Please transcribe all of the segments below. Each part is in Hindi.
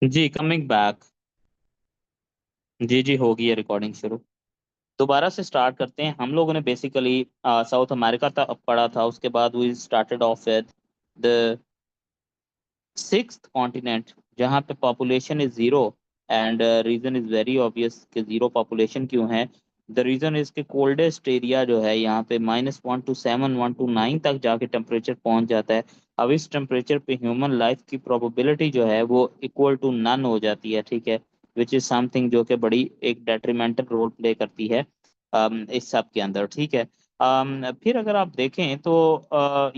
जी, कमिंग बैक। जी जी, होगी ये रिकॉर्डिंग शुरू। दोबारा से स्टार्ट करते हैं। हम लोगों ने बेसिकली साउथ अमेरिका तक पढ़ा था, उसके बाद we started off with the sixth continent, जहाँ पे population is zero. And reason is very obvious कि जीरो पॉपुलेशन क्यों है। The reason is the coldest area जो है यहाँ पे -1 to 7, 1 to 9 तक जाके टेम्परेचर पहुंच जाता है। अब इस टेम्परेचर पे ह्यूमन लाइफ की प्रोबेबिलिटी जो है वो इक्वल टू नन हो जाती है, ठीक है। विच इज समथिंग जो कि बड़ी एक डेट्रीमेंटल रोल प्ले करती है इस सब के अंदर, ठीक है। फिर अगर आप देखें तो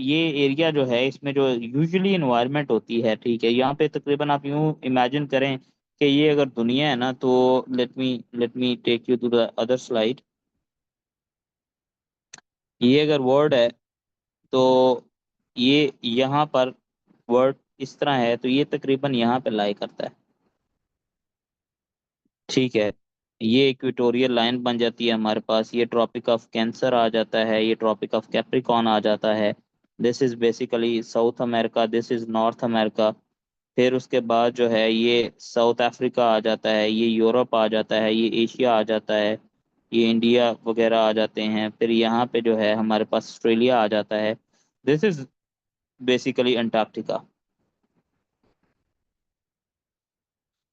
ये एरिया जो है इसमें जो यूजुअली इन्वायरमेंट होती है, ठीक है, यहाँ पे तकरीबन आप यूं इमेजिन करें कि ये अगर दुनिया है ना, तो let me take you to the other slide. ये अगर वर्ड है तो ये यहाँ पर वर्ड इस तरह है, तो ये तकरीबन यहाँ पे लाई करता है, ठीक है। ये इक्वेटोरियल लाइन बन जाती है हमारे पास, ये ट्रॉपिक ऑफ कैंसर आ जाता है, ये ट्रॉपिक ऑफ कैप्रिकॉर्न आ जाता है। This is basically south America, this is north America. फिर उसके बाद जो है ये साउथ अफ्रीका आ जाता है, ये यूरोप आ जाता है, ये एशिया आ जाता है, ये इंडिया वगैरह आ जाते हैं। फिर यहाँ पे जो है हमारे पास ऑस्ट्रेलिया आ जाता है। This is basically Antarctica.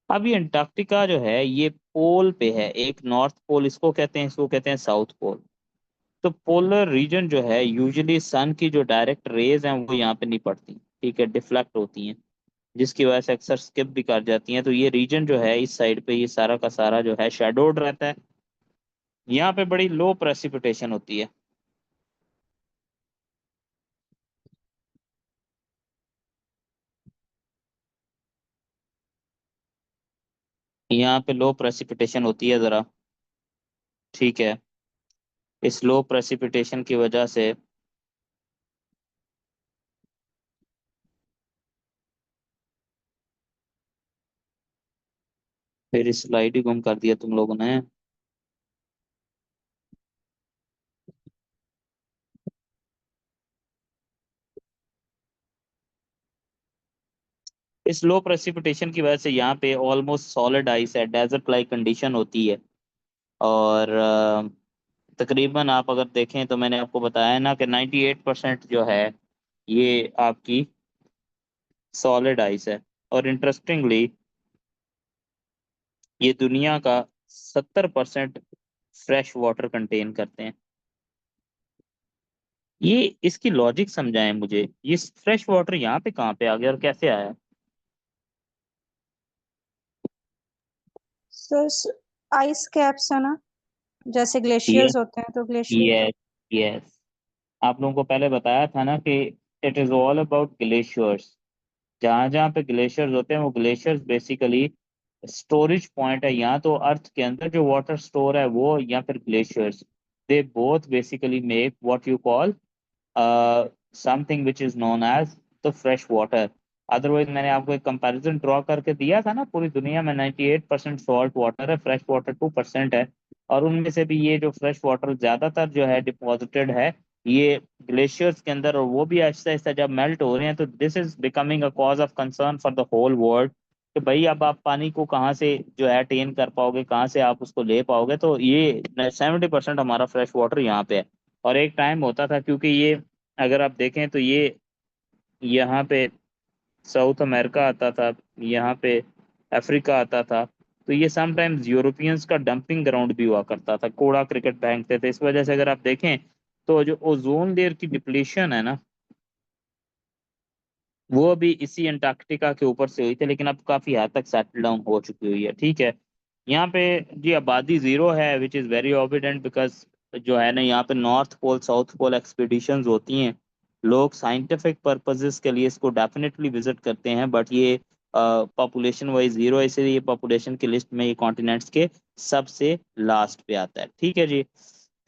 अब ये अंटार्कटिका जो है ये पोल पे है, एक नॉर्थ पोल इसको कहते हैं, इसको कहते हैं साउथ पोल। तो पोलर रीजन जो है यूजुअली सन की जो डायरेक्ट रेज हैं वो यहाँ पे नहीं पड़ती, ठीक है, डिफ्लेक्ट होती हैं, जिसकी वजह से अक्सर स्किप भी कर जाती हैं। तो ये रीजन जो है इस साइड पे ये सारा का सारा जो है शेडोड रहता है। यहाँ पे बड़ी लो प्रेसिपिटेशन होती है। यहाँ पे लो प्रेसिपिटेशन होती है जरा, ठीक है। इस लो प्रेसिपिटेशन की वजह से फिर इस स्लाइड ही गुम कर दिया तुम लोगों ने। इस लो प्रेसिपिटेशन की वजह से यहाँ पे ऑलमोस्ट सॉलिड आइस है, डेजर्ट लाइक कंडीशन होती है। और तकरीबन आप अगर देखें तो मैंने आपको बताया ना कि 98% जो है ये आपकी सॉलिड आइस है। और इंटरेस्टिंगली ये दुनिया का 70% फ्रेश वाटर कंटेन करते हैं। ये इसकी लॉजिक समझाएं मुझे, ये फ्रेश वाटर यहाँ पे कहाँ पे आ गया और कैसे आया। सर, आइस कैप्स है ना, जैसे यस ग्लेशियर्स होते हैं तो ग्लेशियर। Yes yes. आप लोगों को पहले बताया था ना कि it is all about glaciers. जहाँ जहाँ पे ग्लेशियर्स होते हैं वो ग्लेशियर्स बेसिकली स्टोरेज पॉइंट है, या तो अर्थ के अंदर जो वाटर स्टोर है वो, या फिर glaciers. They both basically make what you call something which is known as the fresh water. Otherwise मैंने आपको एक कंपैरिजन ड्रॉ करके दिया था ना, पूरी दुनिया में 98% सॉल्ट वाटर है, फ्रेश वाटर 2% है। और उनमें से भी ये जो फ्रेश वाटर ज्यादातर जो है डिपॉजिटेड है ये ग्लेशियर्स के अंदर, और वो भी आहिस्ता आहिस्ता जब मेल्ट हो रहे हैं, तो this is becoming a cause of concern for the whole world. कि भाई अब आप पानी को कहाँ से जो है टेन कर पाओगे, कहाँ से आप उसको ले पाओगे। तो ये 70% हमारा फ्रेश वाटर यहाँ पे है। और एक टाइम होता था, क्योंकि ये अगर आप देखें तो ये यहाँ पे साउथ अमेरिका आता था, यहाँ पे अफ्रीका आता था। तो ये समटाइम्स यूरोपियंस का डंपिंग ग्राउंड भी हुआ करता था, कूड़ा क्रिकेट फेंकते थे। इस वजह से अगर आप देखें तो जो ओजोन लेयर की डिप्लीशन है ना, वो अभी इसी अंटार्कटिका के ऊपर से हुई थी, लेकिन अब काफी हद तक सेटल डाउन हो चुकी हुई है, ठीक है। यहाँ पे जी आबादी जीरो है, which is very obedient, because जो है ना यहाँ पे north pole south pole expeditions होती हैं। लोग साइंटिफिक पर्पसेस के लिए इसको डेफिनेटली विजिट करते हैं, बट ये पॉपुलेशन वाइज जीरो है, इसलिए ये पॉपुलेशन की लिस्ट में ये कॉन्टिनेंट्स के सबसे लास्ट पे आता है, ठीक है जी।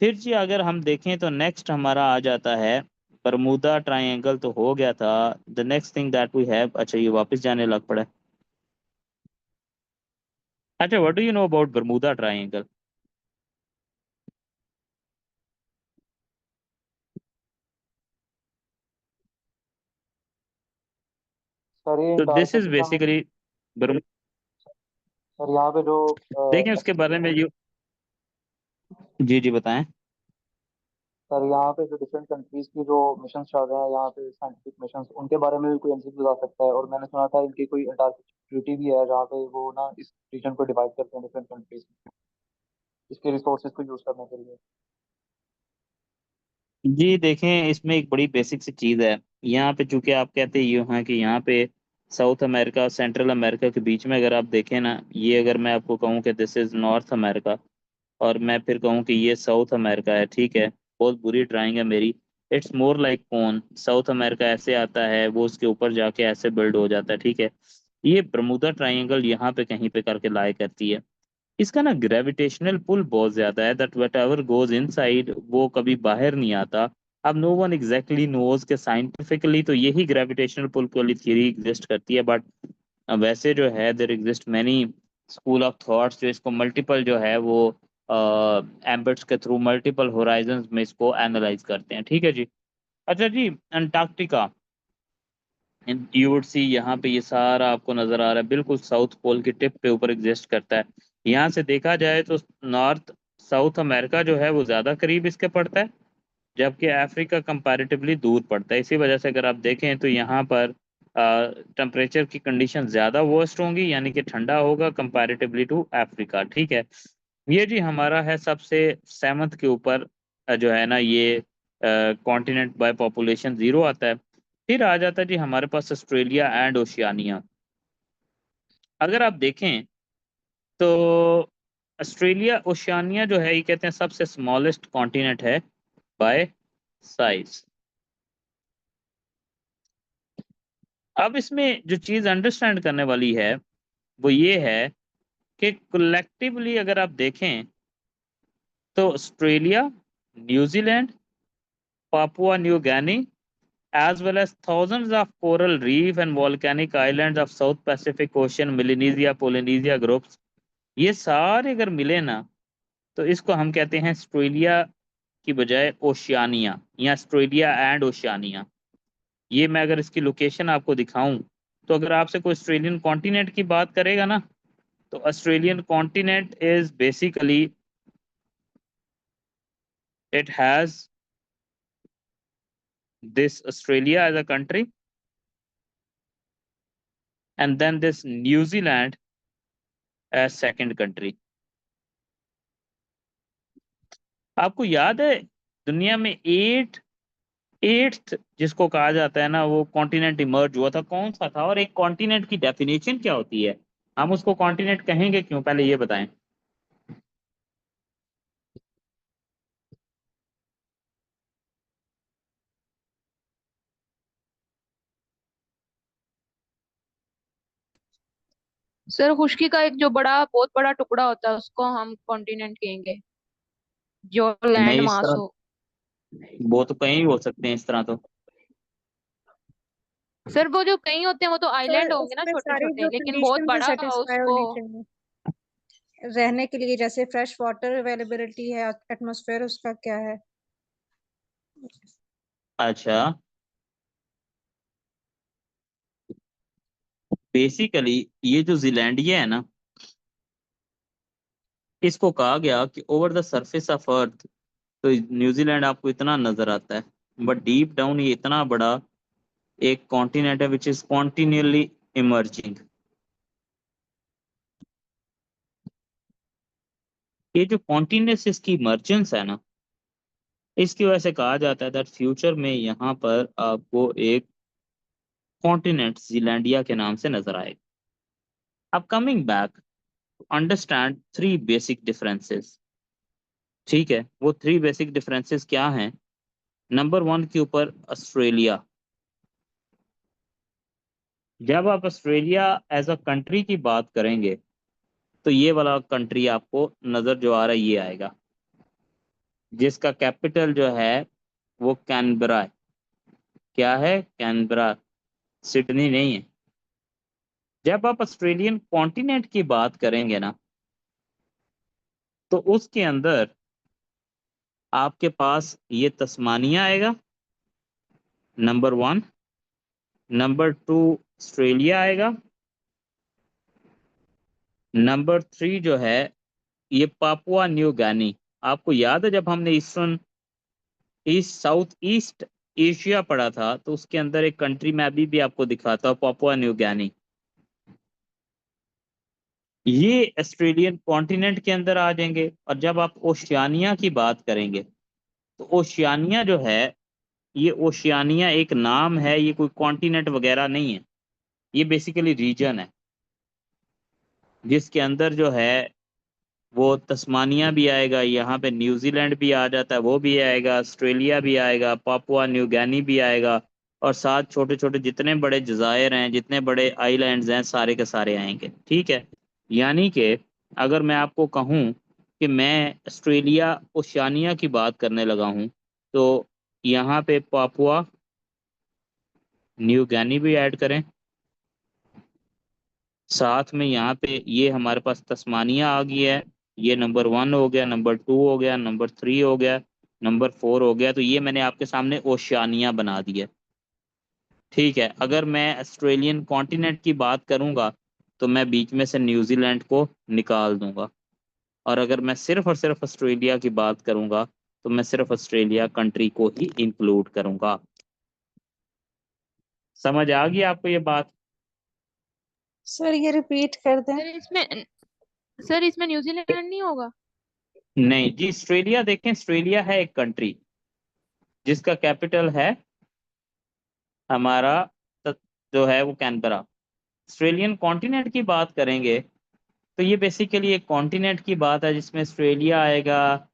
फिर जी अगर हम देखें तो नेक्स्ट हमारा आ जाता है बरमूदा ट्रायंगल, तो हो गया था। The next thing that we have, अच्छा ये वापस जाने लग पड़ा है। अच्छा, what do you know about Bermuda Triangle. Sir ये तो दिस इज अंटार्कटिका में। बेसिकली सर यहाँ पे जो देखें उसके बारे में जी जी बताएं। सर यहाँ पे जो डिफरेंट कंट्रीज की जो मिशन चल रहे हैं यहाँ पे साइंटिफिक मिशन, उनके बारे में भी कोई एमसीक्यू बता सकता है? और मैंने सुना था इनकी कोई अंटार्कटिक ट्रीटी भी है जहाँ पे वो ना इस रीजन को डिवाइड करते हैं डिफरेंट कंट्रीज इसके रिसोर्सेज को यूज करने के लिए। जी देखें, इसमें एक बड़ी बेसिक सी चीज़ है। यहाँ पे चूंकि आप कहते ही हैं कि यहाँ पे साउथ अमेरिका और सेंट्रल अमेरिका के बीच में अगर आप देखें ना, ये अगर मैं आपको कहूँ कि दिस इज नॉर्थ अमेरिका और मैं फिर कहूँ कि ये साउथ अमेरिका है, ठीक है, बहुत बुरी ड्राइंग है मेरी। It's more like cone. South America ऐसे आता है, वो उसके ऊपर जाके ऐसे बिल्ड हो जाता है, ठीक है। ये बर्मुदा ट्राइंगल यहाँ पे कहीं पे करके लाई करती है। इसका ना ग्रेविटेशनल पुल बहुत ज्यादा है, that what ever goes inside वो कभी बाहर नहीं आता। अब नो वन एग्जैक्टली नोज के साइंटिफिकली तो यही ग्रेविटेशनल पुल वाली थियरी एग्जिस्ट करती है, बट वैसे जो है there exist many school of thoughts जो इसको मल्टीपल जो है वो एम्बेट्स के थ्रू मल्टीपल होराइजंस में इसको एनालाइज करते हैं, ठीक है जी। अच्छा जी, अंटार्कटिका, यू वुड सी यहाँ पे ये सारा आपको नजर आ रहा है, बिल्कुल साउथ पोल की टिप पे ऊपर एग्जिस्ट करता है। यहाँ से देखा जाए तो नॉर्थ साउथ अमेरिका जो है वो ज्यादा करीब इसके पड़ता है, जबकि अफ्रीका कंपैरेटिवली दूर पड़ता है। इसी वजह से अगर आप देखें तो यहाँ पर टेम्परेचर की कंडीशन ज्यादा वर्स्ट होंगी, यानी कि ठंडा होगा कंपैरेटिवली टू अफ्रीका, ठीक है। ये जी हमारा है सबसे सेवंथ के ऊपर जो है ना ये कॉन्टिनेंट बाय पॉपुलेशन जीरो आता है। फिर आ जाता है जी हमारे पास ऑस्ट्रेलिया एंड ओशियानिया। अगर आप देखें तो ऑस्ट्रेलिया ओशियानिया जो है ये कहते हैं सबसे स्मॉलेस्ट कॉन्टिनेंट है बाय साइज। अब इसमें जो चीज अंडरस्टैंड करने वाली है वो ये है कि कलेक्टिवली अगर आप देखें तो Australia, New Zealand, Papua New Guinea as well as thousands of coral reef and volcanic islands of South Pacific Ocean, Melanesia, Polynesia groups, ये सारे अगर मिले ना तो इसको हम कहते हैं ऑस्ट्रेलिया की बजाय ओशियानिया या ऑस्ट्रेलिया एंड ओशियानिया। ये मैं अगर इसकी लोकेशन आपको दिखाऊं तो अगर आपसे कोई ऑस्ट्रेलियन कॉन्टिनेंट की बात करेगा ना तो Australian continent is basically it has this Australia as a country and then this New Zealand as second country। आपको याद है दुनिया में एट्थ जिसको कहा जाता है ना वो कॉन्टिनेंट इमर्ज हुआ था, कौन सा था? और एक कॉन्टिनेंट की डेफिनेशन क्या होती है? हम उसको कॉन्टिनेंट कहेंगे क्यों, पहले ये बताएं। सर खुश्की का एक जो बहुत बड़ा टुकड़ा होता है उसको हम कॉन्टिनेंट कहेंगे, जो लैंड नहीं इस मास तरह, हो। वो तो कहीं हो सकते हैं इस तरह तो। सर वो जो कहीं होते हैं वो तो सर आइलैंड होंगे ना, उसमें छोटे सारी छोटे, जो लेकिन बहुत कंडीशन बड़ा सेटिस्फाई उसको। होनी चाहिए रहने के लिए, जैसे फ्रेश वाटर अवेलेबिलिटी है, एटमॉस्फेयर उसका क्या है। अच्छा, बेसिकली ये जो जीलैंडिया है ना इसको कहा गया कि over the surface of earth, तो न्यूजीलैंड आपको इतना नजर आता है, बट डीप डाउन ये इतना बड़ा एक कॉन्टिनेंट है विच इज कॉन्टिन्यूअली इमर्जिंग। ये जो कॉन्टिन्यूस इसकी इमर्जेंस है ना इसकी वजह से कहा जाता है दैट फ्यूचर में यहाँ पर आपको एक कॉन्टिनेंट जीलैंडिया के नाम से नजर आएगा। अब coming back, understand three basic differences, ठीक है। वो थ्री बेसिक डिफरेंसेस क्या हैं? नंबर वन के ऊपर ऑस्ट्रेलिया। जब आप ऑस्ट्रेलिया एज अ कंट्री की बात करेंगे तो ये वाला कंट्री आपको नजर जो आ रहा है ये आएगा, जिसका कैपिटल जो है वो कैनबरा है। क्या है? कैनबरा, सिडनी नहीं है। जब आप ऑस्ट्रेलियन कॉन्टिनेंट की बात करेंगे ना तो उसके अंदर आपके पास ये तस्मानिया आएगा, number one. Number two Australia आएगा। नंबर 3 जो है ये पापुआ न्यू गिनी। आपको याद है जब हमने ईस्ट साउथ ईस्ट एशिया पढ़ा था तो उसके अंदर एक कंट्री मैं अभी भी आपको दिखाता हूँ, पापुआ न्यू गिनी। ये ऑस्ट्रेलियन कॉन्टिनेंट के अंदर आ जाएंगे। और जब आप ओशियानिया की बात करेंगे तो ओशियानिया जो है, ये ओशियानिया एक नाम है, ये कोई कॉन्टिनेंट वगैरह नहीं है। ये बेसिकली रीजन है जिसके अंदर जो है वो तस्मानिया भी आएगा, यहाँ पे न्यूजीलैंड भी आ जाता है, वो भी आएगा, ऑस्ट्रेलिया भी आएगा, पापुआ न्यू गिनी भी आएगा, और साथ छोटे छोटे जितने बड़े जजायर हैं, जितने बड़े आइलैंड्स हैं, सारे के सारे आएंगे। ठीक है, यानी कि अगर मैं आपको कहूँ कि मैं ऑस्ट्रेलिया ओशियानिया की बात करने लगा हूँ तो यहाँ पे पापुआ न्यू गिनी भी ऐड करें, साथ में यहाँ पे ये हमारे पास तस्मानिया आ गई है। ये नंबर 1 हो गया, नंबर 2 हो गया, नंबर 3 हो गया, नंबर 4 हो गया। तो ये मैंने आपके सामने ओशियानिया बना दिया। ठीक है, अगर मैं ऑस्ट्रेलियन कॉन्टिनेंट की बात करूंगा तो मैं बीच में से न्यूजीलैंड को निकाल दूंगा। और अगर मैं सिर्फ और सिर्फ ऑस्ट्रेलिया की बात करूंगा तो मैं सिर्फ ऑस्ट्रेलिया कंट्री को ही इंक्लूड करूंगा। समझ आ गई आपको ये बात? सर ये रिपीट कर दें। सर इसमें न्यूजीलैंड नहीं होगा? नहीं जी, ऑस्ट्रेलिया देखें, ऑस्ट्रेलिया है एक कंट्री जिसका कैपिटल है हमारा जो है वो कैनबरा। ऑस्ट्रेलियन कॉन्टिनेंट की बात करेंगे तो ये बेसिकली एक कॉन्टिनेंट की बात है जिसमें ऑस्ट्रेलिया आएगा,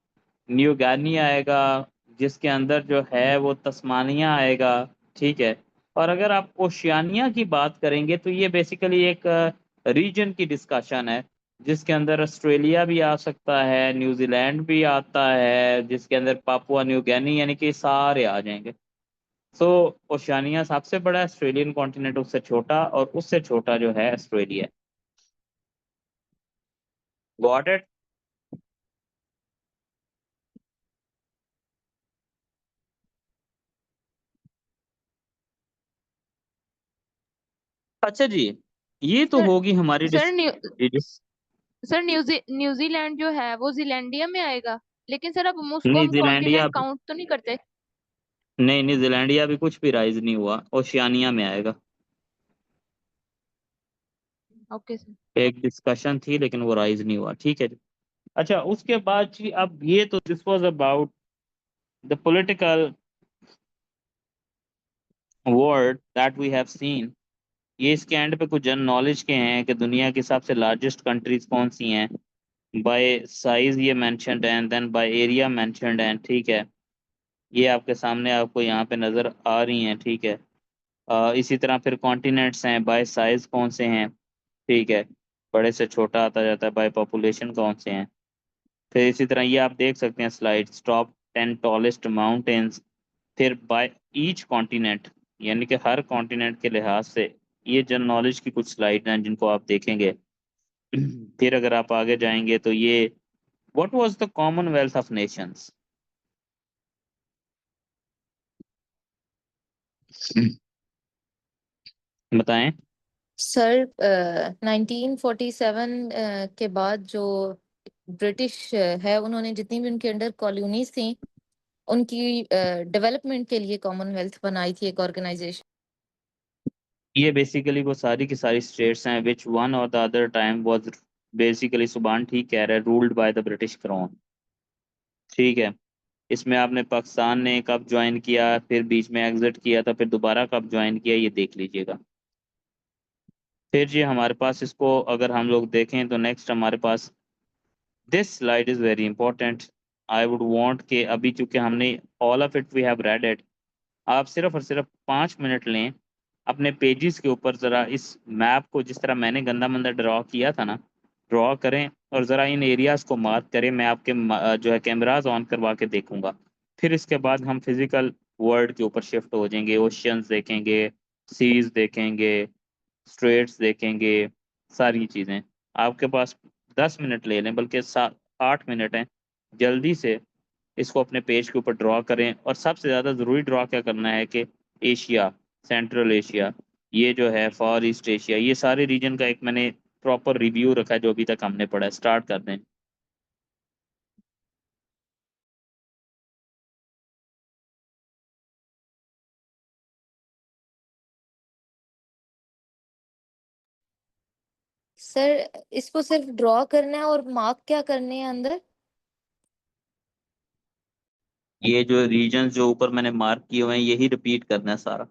न्यू गिनी आएगा, जिसके अंदर जो है वो तस्मानिया आएगा। ठीक है, और अगर आप ओशियानिया की बात करेंगे तो ये बेसिकली एक रीजन की डिस्कशन है जिसके अंदर ऑस्ट्रेलिया भी आ सकता है, न्यूजीलैंड भी आता है, जिसके अंदर पापुआ न्यू गिनी, यानी कि सारे आ जाएंगे। सो ओशियानिया सबसे बड़ा है, ऑस्ट्रेलियन कॉन्टिनेंट उससे छोटा, और उससे छोटा जो है ऑस्ट्रेलिया। Got it? अच्छा जी, ये तो सर होगी हमारी सर जी जी। सर न्यूजीलैंड जो है वो जीलैंडिया में आएगा, लेकिन सर अब हम उसको हम न्यूजीलैंडिया, कॉन्टिनेंट काउंट तो नहीं करते। नहीं न्यूजीलैंडिया भी कुछ भी राइज नहीं हुआ, ओशियानिया में आएगा। Okay sir. एक डिस्कशन थी लेकिन वो राइज नहीं हुआ। ठीक है जी। अच्छा, उसके बाद जी, अब ये तो this was about the political word that we have seen. ये इसके एंड पे कुछ जनरल नॉलेज के हैं कि दुनिया की सबसे लार्जेस्ट कंट्रीज कौन सी हैं। बाय साइज ये मेंशन्ड है, and then by area mentioned है। ठीक है, ये आपके सामने आपको यहाँ पे नज़र आ रही हैं। ठीक है, इसी तरह फिर कॉन्टिनेंट्स हैं, बाय साइज कौन से हैं। ठीक है, बड़े से छोटा आता जाता है, बाय पॉपुलेशन कौन से हैं। फिर इसी तरह ये आप देख सकते हैं स्लाइड, टॉप 10 टॉलेस्ट माउंटेन्स, फिर बाय ईच कॉन्टिनेंट, यानी कि हर कॉन्टिनेंट के लिहाज से। ये जनरल नॉलेज की कुछ स्लाइड हैं जिनको आप देखेंगे। फिर अगर आप आगे जाएंगे तो ये what was the Commonwealth of Nations, बताएं। सर 1947 के बाद जो ब्रिटिश है, उन्होंने जितनी भी उनके अंडर कॉलोनीज थी उनकी डेवलपमेंट के लिए कॉमनवेल्थ बनाई थी एक ऑर्गेनाइजेशन। ये बेसिकली वो सारी की सारी स्टेट्स हैं विच वन और the other time was basically, सुभान ठीक कह रहा है, ruled by the British crown. ठीक है, इसमें आपने पाकिस्तान ने कब ज्वाइन किया, फिर बीच में एग्जिट किया था, फिर दोबारा कब ज्वाइन किया, ये देख लीजिएगा। फिर जी हमारे पास इसको अगर हम लोग देखें तो नेक्स्ट हमारे पास this slide is very important. I would want के अभी चूंकि हमने all of it we have read it, आप सिर्फ और सिर्फ 5 मिनट लें, अपने पेजेस के ऊपर ज़रा इस मैप को जिस तरह मैंने गंदा मंदा ड्रॉ किया था ना, ड्रॉ करें और ज़रा इन एरियाज को मार्क करें। मैं आपके जो है कैमराज ऑन करवा के देखूंगा। फिर इसके बाद हम फिजिकल वर्ल्ड के ऊपर शिफ्ट हो जाएंगे, ओशियंस देखेंगे, सीज देखेंगे, स्ट्रेट्स देखेंगे, सारी चीज़ें। आपके पास 10 मिनट ले लें, बल्कि 7 8 मिनट हैं, जल्दी से इसको अपने पेज के ऊपर ड्रॉ करें। और सबसे ज़्यादा ज़रूरी ड्रॉ क्या करना है कि एशिया, सेंट्रल एशिया, ये जो है फॉर ईस्ट एशिया, ये सारे रीजन का एक मैंने प्रॉपर रिव्यू रखा है जो अभी तक हमने पढ़ा है। स्टार्ट कर दें। सर इसको सिर्फ ड्रॉ करना है और मार्क क्या करने हैं अंदर? ये जो रीजन जो ऊपर मैंने मार्क किए हुए हैं यही रिपीट करना है सारा।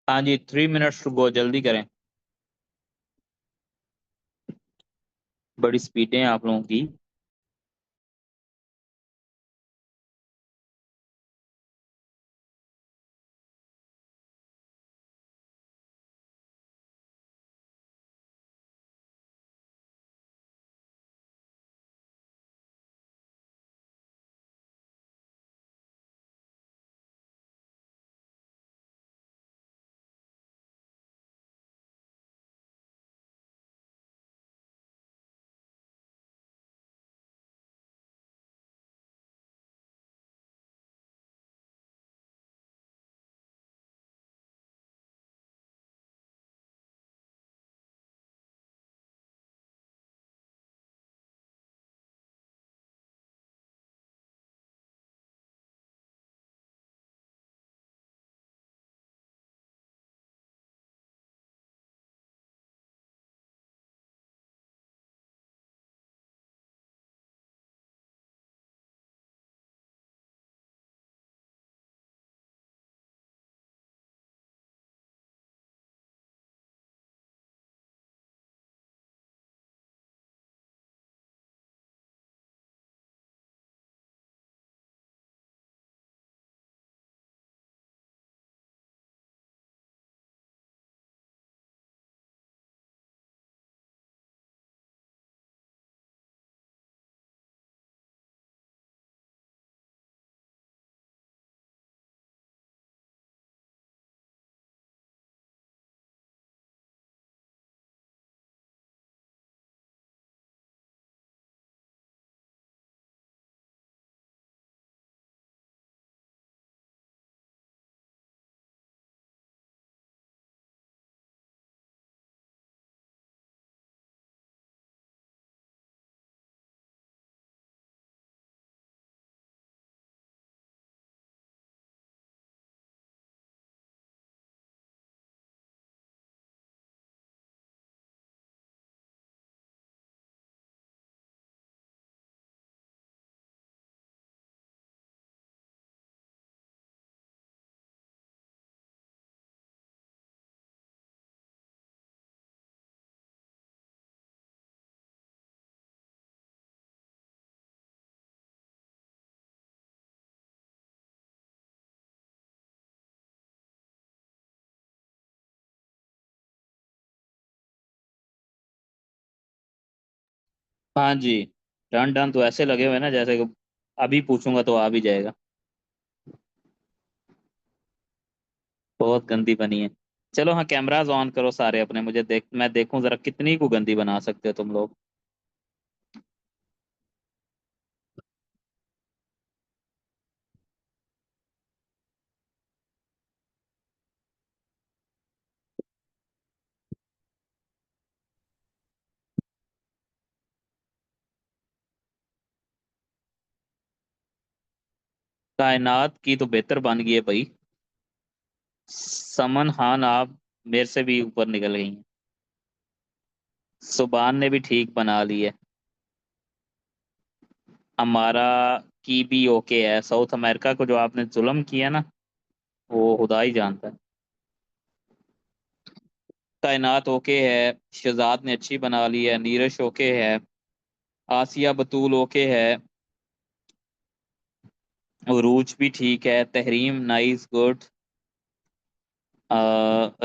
हाँ जी, 3 मिनट्स टू गो, जल्दी करें। बड़ी स्पीडें हैं आप लोगों की। हाँ जी, डन डन तो ऐसे लगे हुए ना जैसे कि अभी पूछूंगा तो आ भी जाएगा। बहुत गंदी बनी है। चलो हाँ, कैमराज ऑन करो सारे अपने, मुझे मैं देखूं जरा कितनी को गंदी बना सकते हो तुम लोग। कायनात की तो बेहतर बन गई है भाई। समन खान आप मेरे से भी ऊपर निकल गई हैं। सुबान ने भी ठीक बना ली है। हमारा की भी ओके है। साउथ अमेरिका को जो आपने जुल्म किया ना, वो खुदा ही जानता है। कायनात ओके है। शहजाद ने अच्छी बना ली है। नीरज ओके है। आसिया बतूल ओके है। उरूज भी ठीक है। Tahreem nice good.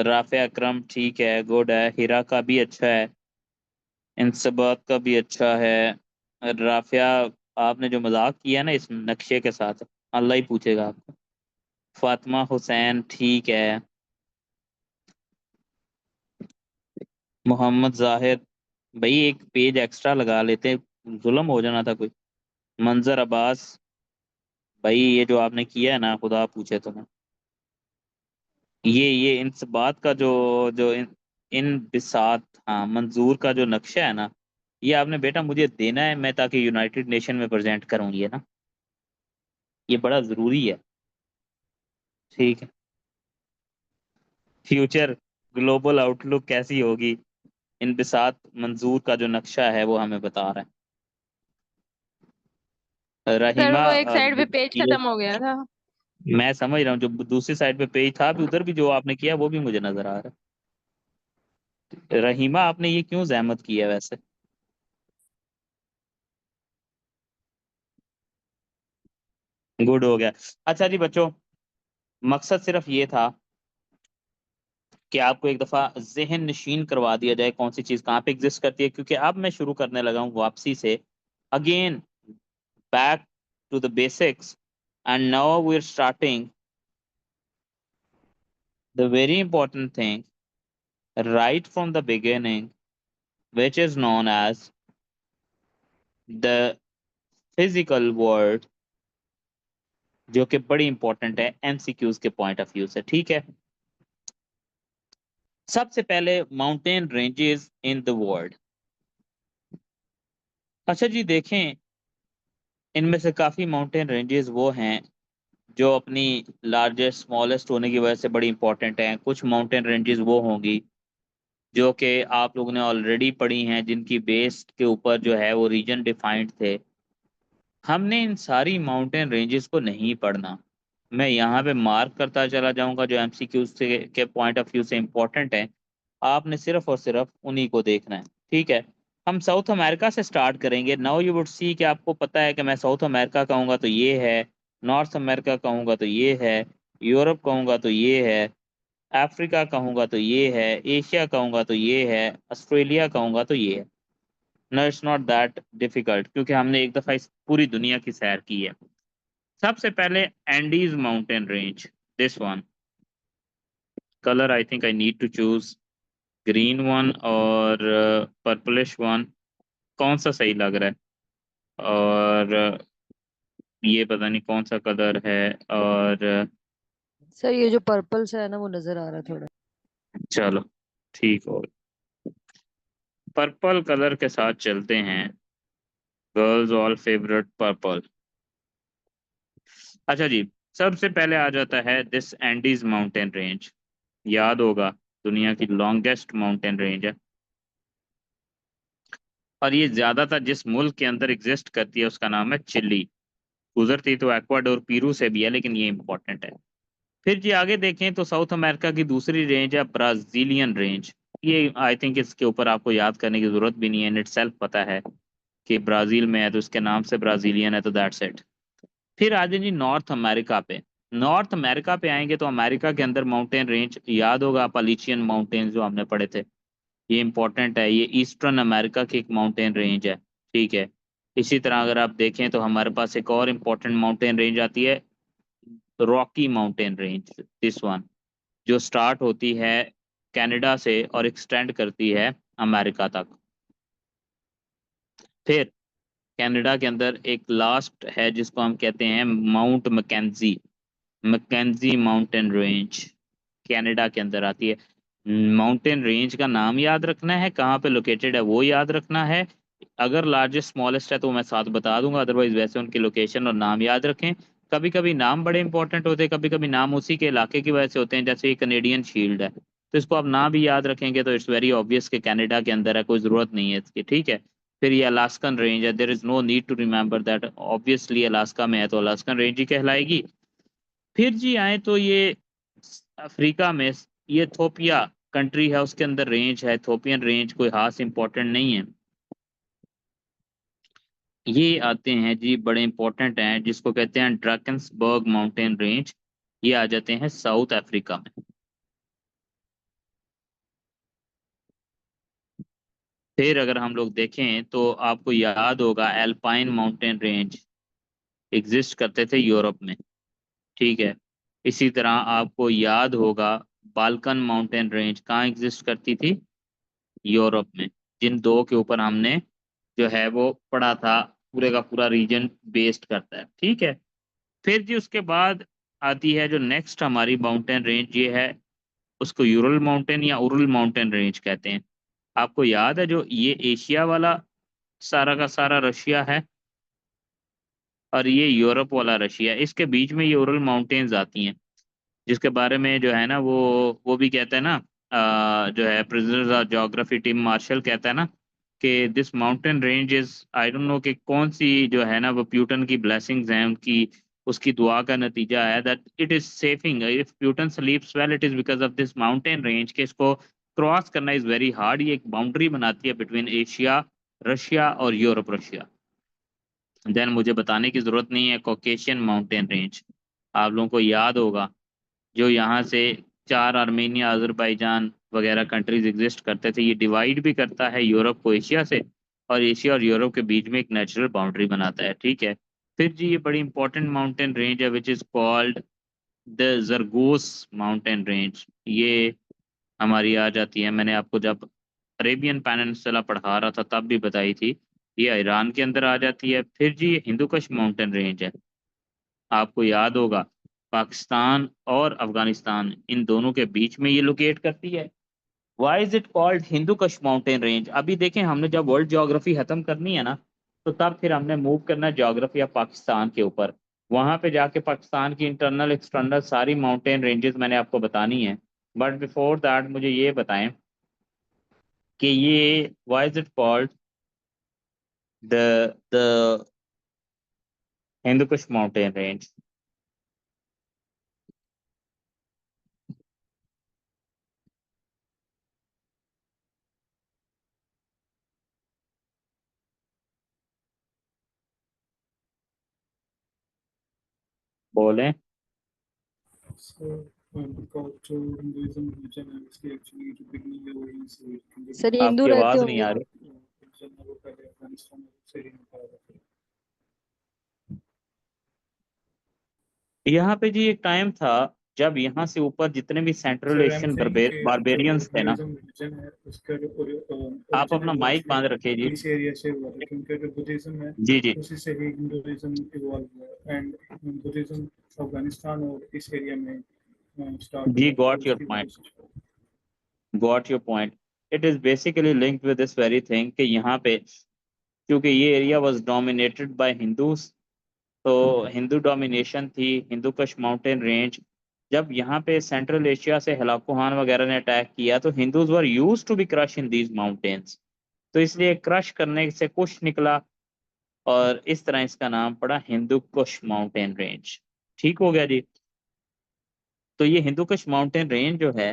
राफे अकरम ठीक है, गुड है। हिरा का भी अच्छा है। इंसबात का भी अच्छा है। राफिया, आपने जो मजाक किया ना इस नक्शे के साथ, अल्लाह ही पूछेगा आपको। फातिमा हुसैन ठीक है। मोहम्मद जाहिद, भाई एक पेज एक्स्ट्रा लगा लेते, जुल्म हो जाना था कोई। मंजर अब्बास, भाई ये जो आपने किया है ना, खुदा पूछे तुम्हें। ये इन बात का जो जो इन बिसात, हाँ, मंजूर का जो नक्शा है ना, ये आपने बेटा मुझे देना है, मैं ताकि यूनाइटेड नेशन में प्रेजेंट करूँ ये ना, ये बड़ा जरूरी है। ठीक है। फ्यूचर ग्लोबल आउटलुक कैसी होगी, इन बिसात मंजूर का जो नक्शा है वो हमें बता रहा है। सर रहीमा वो एक साइड पे पेज ये खत्म हो गया था। मैं समझ रहा हूँ, जो दूसरी साइड पे पेज था भी, उधर भी जो आपने किया वो भी मुझे नजर आ रहा है। रहीमा, आपने ये क्यों जहमत की है वैसे? गुड हो गया। अच्छा जी बच्चों, मकसद सिर्फ ये था कि आपको एक दफा जहन नशीन करवा दिया जाए कौन सी चीज कहाँ पे एग्जिस्ट करती है, क्योंकि अब मैं शुरू करने लगा हूँ वापसी से, again back to the basics, and now we are starting the very important thing right from the beginning, which is known as the physical world, जो कि बड़ी इंपॉर्टेंट है एमसीक्यूज के पॉइंट ऑफ व्यू से। ठीक है, सबसे पहले mountain ranges in the world. अच्छा जी देखें, इनमें से काफी माउंटेन रेंजेस वो हैं जो अपनी लार्जेस्ट स्मॉलेस्ट होने की वजह से बड़ी इंपॉर्टेंट हैं। कुछ माउंटेन रेंजेस वो होंगी जो कि आप लोगों ने ऑलरेडी पढ़ी हैं, जिनकी बेस के ऊपर जो है वो रीजन डिफाइंड थे। हमने इन सारी माउंटेन रेंजेस को नहीं पढ़ना। मैं यहाँ पे मार्क करता चला जाऊंगा जो एमसीक्यू से के पॉइंट ऑफ व्यू से इंपॉर्टेंट है। आपने सिर्फ और सिर्फ उन्हीं को देखना है। ठीक है, हम साउथ अमेरिका से स्टार्ट करेंगे। नाउ यू वुड सी कि आपको पता है कि मैं साउथ अमेरिका कहूँगा तो ये है, नॉर्थ अमेरिका कहूँगा तो ये है, यूरोप कहूँगा तो ये है, अफ्रीका कहूँगा तो ये है, एशिया कहूँगा तो ये है, ऑस्ट्रेलिया कहूँगा तो ये है। No, it's not that difficult, क्योंकि हमने एक दफ़ा इस पूरी दुनिया की सैर की है। सबसे पहले Andes mountain range, this one. Colour I think I need to choose green one और पर्पलिश वन। कौन सा सही लग रहा है? और ये पता नहीं कौन सा कलर है। और सर ये जो पर्पल सा है ना वो नजर आ रहा है थोड़ा। चलो ठीक हो, पर्पल कलर के साथ चलते हैं। Girls all favourite purple. अच्छा जी, सबसे पहले आ जाता है दिस एंडीज माउंटेन रेंज। याद होगा, दुनिया की लॉन्गेस्ट माउंटेन रेंज है, और ये ज्यादातर जिस मुल्क के अंदर एग्जिस्ट करती है उसका नाम है चिली। गुजरती तो एक्वाडोर पीरू से भी है, लेकिन ये इंपॉर्टेंट है। फिर जी आगे देखें तो साउथ अमेरिका की दूसरी रेंज है ब्राजीलियन रेंज। ये आई थिंक इसके ऊपर आपको याद करने की जरूरत भी नहीं है, इन इटसेल्फ पता है कि ब्राजील में है तो उसके नाम से ब्राजीलियन है, तो दैट्स इट। फिर आ जाए जी नॉर्थ अमेरिका पे। नॉर्थ अमेरिका पे आएंगे तो अमेरिका के अंदर माउंटेन रेंज याद होगा, अपालीचियन माउंटेन्स जो हमने पढ़े थे, ये इंपॉर्टेंट है। ये ईस्टर्न अमेरिका की एक माउंटेन रेंज है। ठीक है, इसी तरह अगर आप देखें तो हमारे पास एक और इम्पोर्टेंट माउंटेन रेंज आती है, Rocky mountain range, this one, जो स्टार्ट होती है कनाडा से और एक्सटेंड करती है अमेरिका तक। फिर कनाडा के अंदर एक लास्ट है जिसको हम कहते हैं mount Mackenzie. Mackenzie mountain range Canada के अंदर आती है। माउंटेन रेंज का नाम याद रखना है, कहाँ पे लोकेटेड है वो याद रखना है। अगर लार्जेस्ट स्मॉलेस्ट है तो मैं साथ बता दूंगा, अदरवाइज वैसे उनकी लोकेशन और नाम याद रखें। कभी कभी नाम बड़े इंपॉर्टेंट होते हैं, कभी कभी नाम उसी के इलाके की वजह से होते हैं, जैसे ये कनेडियन शील्ड है तो इसको आप ना भी याद रखेंगे तो इट्स वेरी ऑब्वियस कि कनाडा के अंदर है, कोई ज़रूरत नहीं है इसकी। ठीक है, फिर ये अलास्कन रेंज है, there is no need to remember that, obviously Alaska में है तो अलास्कन रेंज ही कहलाएगी। फिर जी आए तो ये अफ्रीका में ये इथोपिया कंट्री है, उसके अंदर रेंज है इथोपियन रेंज, कोई खास इंपॉर्टेंट नहीं है। ये आते हैं जी बड़े इंपॉर्टेंट हैं जिसको कहते हैं ड्रैकन्सबर्ग माउंटेन रेंज। ये आ जाते हैं साउथ अफ्रीका में। फिर अगर हम लोग देखें तो आपको याद होगा एल्पाइन माउंटेन रेंज एग्जिस्ट करते थे यूरोप में। ठीक है, इसी तरह आपको याद होगा बाल्कन माउंटेन रेंज कहाँ एग्जिस्ट करती थी? यूरोप में। जिन दो के ऊपर हमने जो है वो पढ़ा था, पूरे का पूरा रीजन बेस्ड करता है। ठीक है, फिर जी उसके बाद आती है जो नेक्स्ट हमारी माउंटेन रेंज, ये है उसको यूरल माउंटेन या उरल माउंटेन रेंज कहते हैं। आपको याद है जो ये एशिया वाला सारा का सारा रशिया है और ये यूरोप वाला रशिया है, इसके बीच में ये उरल माउंटेन्स आती हैं, जिसके बारे में जो है ना वो भी कहते हैं ना, जो है prisoners of geography Tim Marshall कहता है ना कि this mountain range is, I don't know कि कौन सी जो है ना वो प्यूटन की ब्लेसिंग्स हैं उनकी, उसकी दुआ का नतीजा है that it is saving if Putin sleeps well it is because of this mountain range के इसको क्रॉस करना इज वेरी हार्ड। ये एक बाउंड्री बनाती है बिटवीन एशिया रशिया और यूरोप रशिया। देन मुझे बताने की जरूरत नहीं है कॉकेशियन माउंटेन रेंज आप लोगों को याद होगा जो यहाँ से 4 आर्मेनिया अजरबैजान वगैरह कंट्रीज एग्जिस्ट करते थे। ये डिवाइड भी करता है यूरोप को एशिया से और एशिया और यूरोप के बीच में एक नेचुरल बाउंड्री बनाता है। ठीक है। फिर जी ये बड़ी इंपॉर्टेंट माउंटेन रेंज है which is called the Zagros mountain range. ये हमारी आ जाती है, मैंने आपको जब अरेबियन पेनिनसुला पढ़ा रहा था तब भी बताई थी। ये ईरान के अंदर आ जाती है। फिर जी ये हिंदू कुश माउंटेन रेंज है। आपको याद होगा पाकिस्तान और अफगानिस्तान इन दोनों के बीच में ये लोकेट करती है। Why is it called Hindu Kush mountain range? अभी देखें हमने जब वर्ल्ड ज्योग्राफी खत्म करनी है ना तो तब फिर हमने मूव करना ज्योग्राफी ऑफ पाकिस्तान के ऊपर। वहां पे जाके पाकिस्तान की इंटरनल एक्सटर्नल सारी माउंटेन रेंजेस मैंने आपको बतानी है। बट बिफोर दैट मुझे ये बताएं कि ये why is it called the Hindu Kush mountain range? बोलें। So, because जो Hinduism religion है उसकी actually जो beginning है वो यहीं से हुई थी, सर लेकिन ये हिंदू आपकी रहते आवाज नहीं होंगे। आ रही। religion है वो पहले अफगानिस्तान से ही निकाला था। यहाँ पे जी एक टाइम था जब यहाँ से ऊपर जितने भी central Sir, I'm Asian saying कि जो बारबेरियंस थे ना। Hinduism religion है उसका जो आप origin है अपना वो माइक actually बांध रखिए जी। इस एरिया से हुआ था, क्योंकि जो बुद्धिज्म है जी जी उसी से ही हिंदुइज्म इवॉल्व हुआ है, एंड बुद्धिज्म अफगानिस्तान और इस एरिया में स्टार्ट जी हुआ तो गॉट योर उसकी वजह पॉइंट। से। Got your point. It is basically linked with this very thing कि यहाँ पे क्योंकि ये area was dominated by Hindus तो हिंदू डोमिनेशन थी। हिंदू कश माउंटेन रेंज जब यहाँ पे सेंट्रल एशिया से हलाकू खान वगैरह ने अटैक किया तो Hindus were used to be crush in these mountains. तो इसलिए क्रश करने से कुछ निकला और इस तरह इसका नाम पड़ा हिंदू कुश माउंटेन रेंज। ठीक हो गया जी। तो ये हिंदू कुश माउंटेन रेंज जो है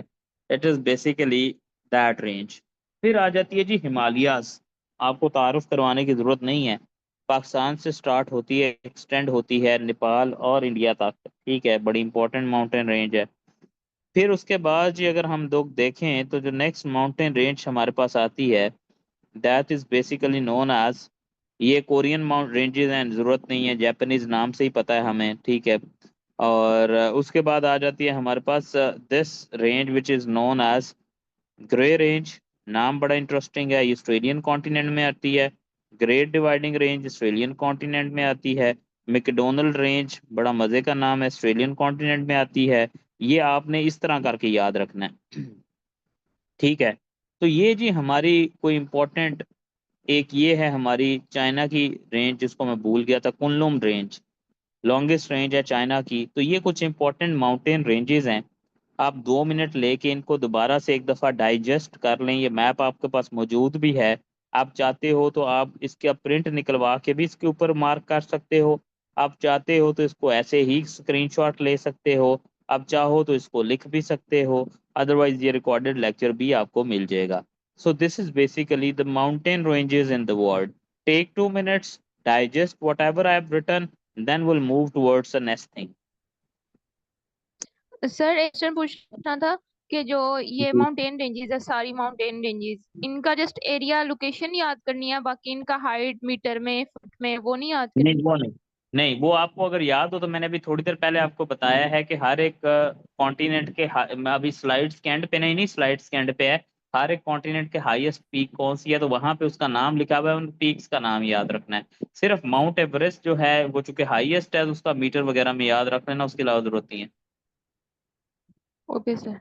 it is basically that range. फिर आ जाती है जी हिमालयाज। आपको तारुफ करवाने की जरूरत नहीं है। पाकिस्तान से स्टार्ट होती है एक्सटेंड होती है नेपाल और इंडिया तक। ठीक है बड़ी इंपॉर्टेंट माउंटेन रेंज है। फिर उसके बाद जी अगर हम लोग देखें तो जो नेक्स्ट माउंटेन रेंज हमारे पास आती है that is basically known as ये कोरियन माउंट रेंजेस हैं जरूरत नहीं है जापानीज नाम से ही पता है हमें। ठीक है। और उसके बाद आ जाती है हमारे पास this range which is known as grey range. नाम बड़ा इंटरेस्टिंग है। ये ऑस्ट्रेलियन कॉन्टिनेंट में आती है। Great dividing range Australian continent में आती है। मैकडोनल्ड रेंज बड़ा मजे का नाम है ऑस्ट्रेलियन कॉन्टिनेंट में आती है। ये आपने इस तरह करके याद रखना है। ठीक है। तो ये जी हमारी कोई इंपॉर्टेंट एक ये है हमारी चाइना की रेंज जिसको मैं भूल गया था कुनलुम रेंज लॉन्गेस्ट रेंज है चाइना की। तो ये कुछ इंपॉर्टेंट माउंटेन रेंजेस हैं। आप 2 मिनट लेके इनको दोबारा से एक दफ़ा डाइजेस्ट कर लें। ये मैप आपके पास मौजूद भी है। आप चाहते हो तो आप इसका प्रिंट निकलवा के भी इसके ऊपर मार्क कर सकते हो। आप चाहते हो तो इसको ऐसे ही स्क्रीनशॉट ले सकते हो। आप चाहो तो इसको लिख भी सकते हो। अदरवाइज ये रिकॉर्डेड लेक्चर भी आपको मिल जाएगा। So this is basically the mountain ranges in the world. Take 2 minutes, digest whatever I have written, then we'll move towards the next thing. Sir एक क्वेश्चन पूछना था कि जो ये जी। माउंटेन रेंजेस है सारी माउंटेन रेंजेस इनका जस्ट एरिया लोकेशन याद करनी है, बाकी इनका हाइट मीटर में फुट में वो नहीं याद नहीं करनी। वो नहीं। नहीं वो आपको अगर याद हो तो मैंने अभी थोड़ी देर पहले आपको बताया है कि हर एक कॉन्टिनेंट के मैं अभी स्लाइड्स के एंड पे नहीं स्लाइड्स के एंड पे है। हर एक कॉन्टिनेंट के हाईएस्ट पीक कौन सी है तो वहां पे उसका नाम लिखा हुआ है। उन पीक्स का नाम याद रखना है। सिर्फ माउंट एवरेस्ट जो है वो चूंकि हाईएस्ट है तो उसका मीटर वगैरह में याद रख लेना उसके अलावा जरूरत नहीं है। Okay sir.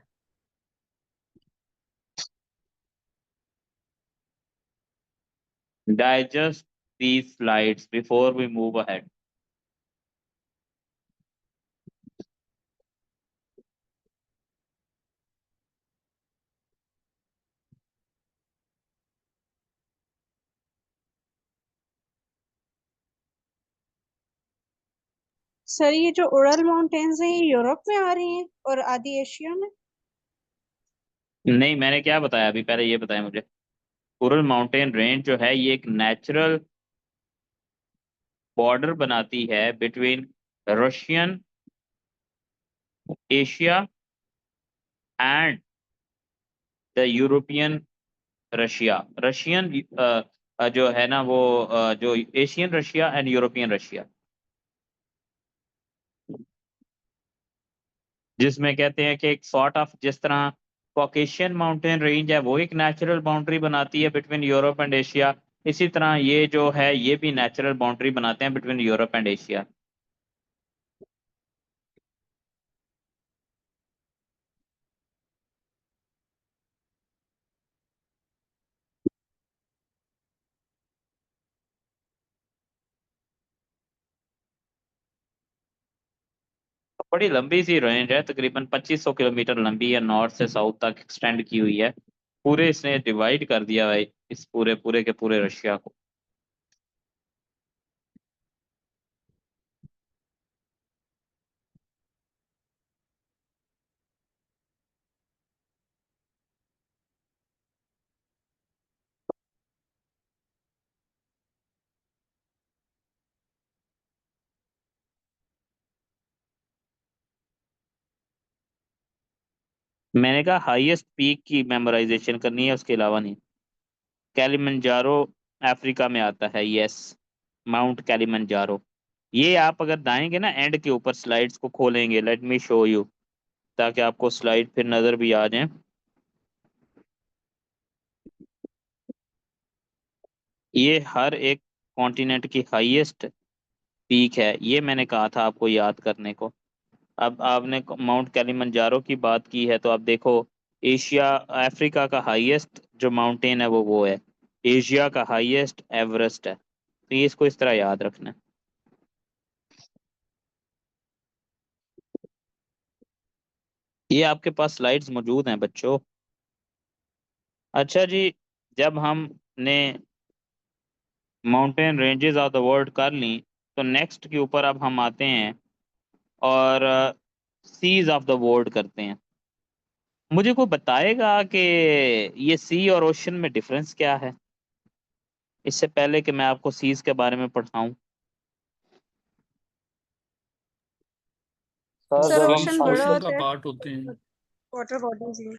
Digest these slides before we move ahead. Sir ये जो उरल माउंटेन्स हैं ये यूरोप में आ रही हैं और आधी एशिया में। नहीं, मैंने क्या बताया अभी, पहले ये बताया मुझे। उरल माउंटेन रेंज जो है ये एक नेचुरल बॉर्डर बनाती है between Russian Asia and the European Russia. Russian जो है ना वो जो Asian Russia and European Russia, जिसमें कहते हैं कि एक सॉर्ट ऑफ, जिस तरह कॉकेशियन माउंटेन रेंज है वो एक नेचुरल बाउंड्री बनाती है बिटवीन यूरोप एंड एशिया, इसी तरह ये जो है ये भी नेचुरल बाउंड्री बनाते हैं बिटवीन यूरोप एंड एशिया। बड़ी लंबी सी रेंज है, तकरीबन 2500 किलोमीटर लंबी है, नॉर्थ से साउथ तक एक्सटेंड की हुई है। पूरे इसने डिवाइड कर दिया है इस पूरे पूरे के पूरे रशिया को। मैंने कहा हाईएस्ट पीक की मेमोराइजेशन करनी है, उसके अलावा नहीं। कैलिमंजारो अफ्रीका में आता है, यस, माउंट कैलिमंजारो। ये आप अगर दाएंगे ना एंड के ऊपर स्लाइड्स को खोलेंगे, लेट मी शो यू, ताकि आपको स्लाइड फिर नजर भी आ जाए। ये हर एक कॉन्टिनेंट की हाईएस्ट पीक है, ये मैंने कहा था आपको याद करने को। अब आपने माउंट कैलिमंजारो की बात की है तो आप देखो, एशिया अफ्रीका का हाईएस्ट जो माउंटेन है वो है, एशिया का हाईएस्ट एवरेस्ट है। तो ये इसको इस तरह याद रखना है। ये आपके पास स्लाइड्स मौजूद हैं बच्चों। अच्छा जी, जब हमने mountain ranges of the world कर ली, तो नेक्स्ट के ऊपर अब हम आते हैं और सीज ऑफ द वर्ल्ड करते हैं। मुझे कोई बताएगा कि ये सी और ओशन में डिफरेंस क्या है, इससे पहले कि मैं आपको सीज के बारे में पढ़ाऊं। सर सर जब हम ओशन बड़ा ओशन का होता है, पार्ट होते हैं। वाटर बॉडीज में।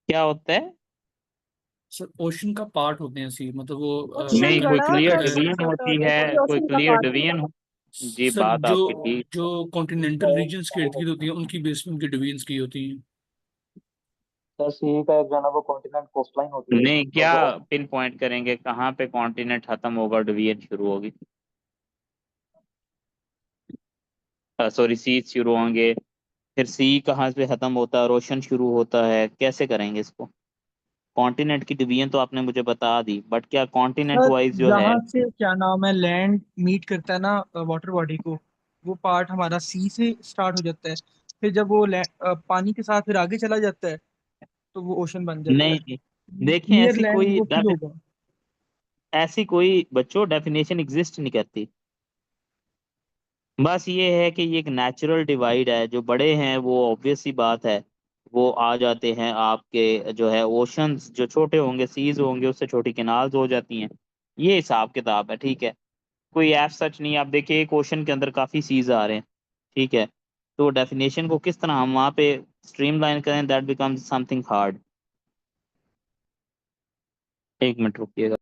क्या होता है? सर ओशन का पार्ट होते हैं सी, मतलब वो ओशन नहीं, कोई बड़ा क्लियर होता कहते है, हैं। डिवीजन छोटा होती होता है, है, कभी कोई ओशन का क्लियर पार्ट डिवीजन हो। जी, सर बात जो आपकी ठीक। जो कॉन्टिनेंटल रीजन्स के इर्द गिर्द होती हैं उनकी बेस पे उनकी डिवीजन की होती हैं। सर सी का एक जो है ना वो कॉन्टिनेंट कोस्ट लाइन होती है, नहीं, तो क्या जो पिन पॉइंट करेंगे कहाँ पे कॉन्टिनेंट खत्म होगा डिवीजन शुरू होगी? सॉरी, सी शुरू होंगे, फिर सी कहाँ से खत्म होता है, रोशन शुरू होता है, कैसे करेंगे इसको? कॉन्टिनेंट की डिवीजन तो आपने मुझे बता दी, बट क्या कॉन्टिनेंट सर वाइज जो है? जहाँ से क्या नाम है लैंड मीट करता है ना वाटर बॉडी को, वो पार्ट हमारा सी से स्टार्ट हो जाता है। फिर जब वो पानी के साथ फिर आगे चला जाता है तो वो ओशन बन जाता है। नहीं, देखें, नियर लैंड वो फिर होगा। ऐसी कोई बच्चों डेफिनेशन एग्जिस्ट नहीं करती। बस ये है कि ये एक नेचुरल डिवाइड है, जो बड़े हैं वो ऑब्वियस सी बात है वो आ जाते हैं आपके जो है ओशंस, जो छोटे होंगे सीज होंगे उससे छोटी केनाल्स हो जाती हैं। ये हिसाब किताब है, ठीक है। कोई ऐप सच नहीं, आप देखिए एक ओशन के अंदर काफी सीज आ रहे हैं, ठीक है। तो डेफिनेशन को किस तरह हम वहाँ पे स्ट्रीमलाइन करें, दैट बिकम्स समथिंग हार्ड। एक मिनट रुकिएगा।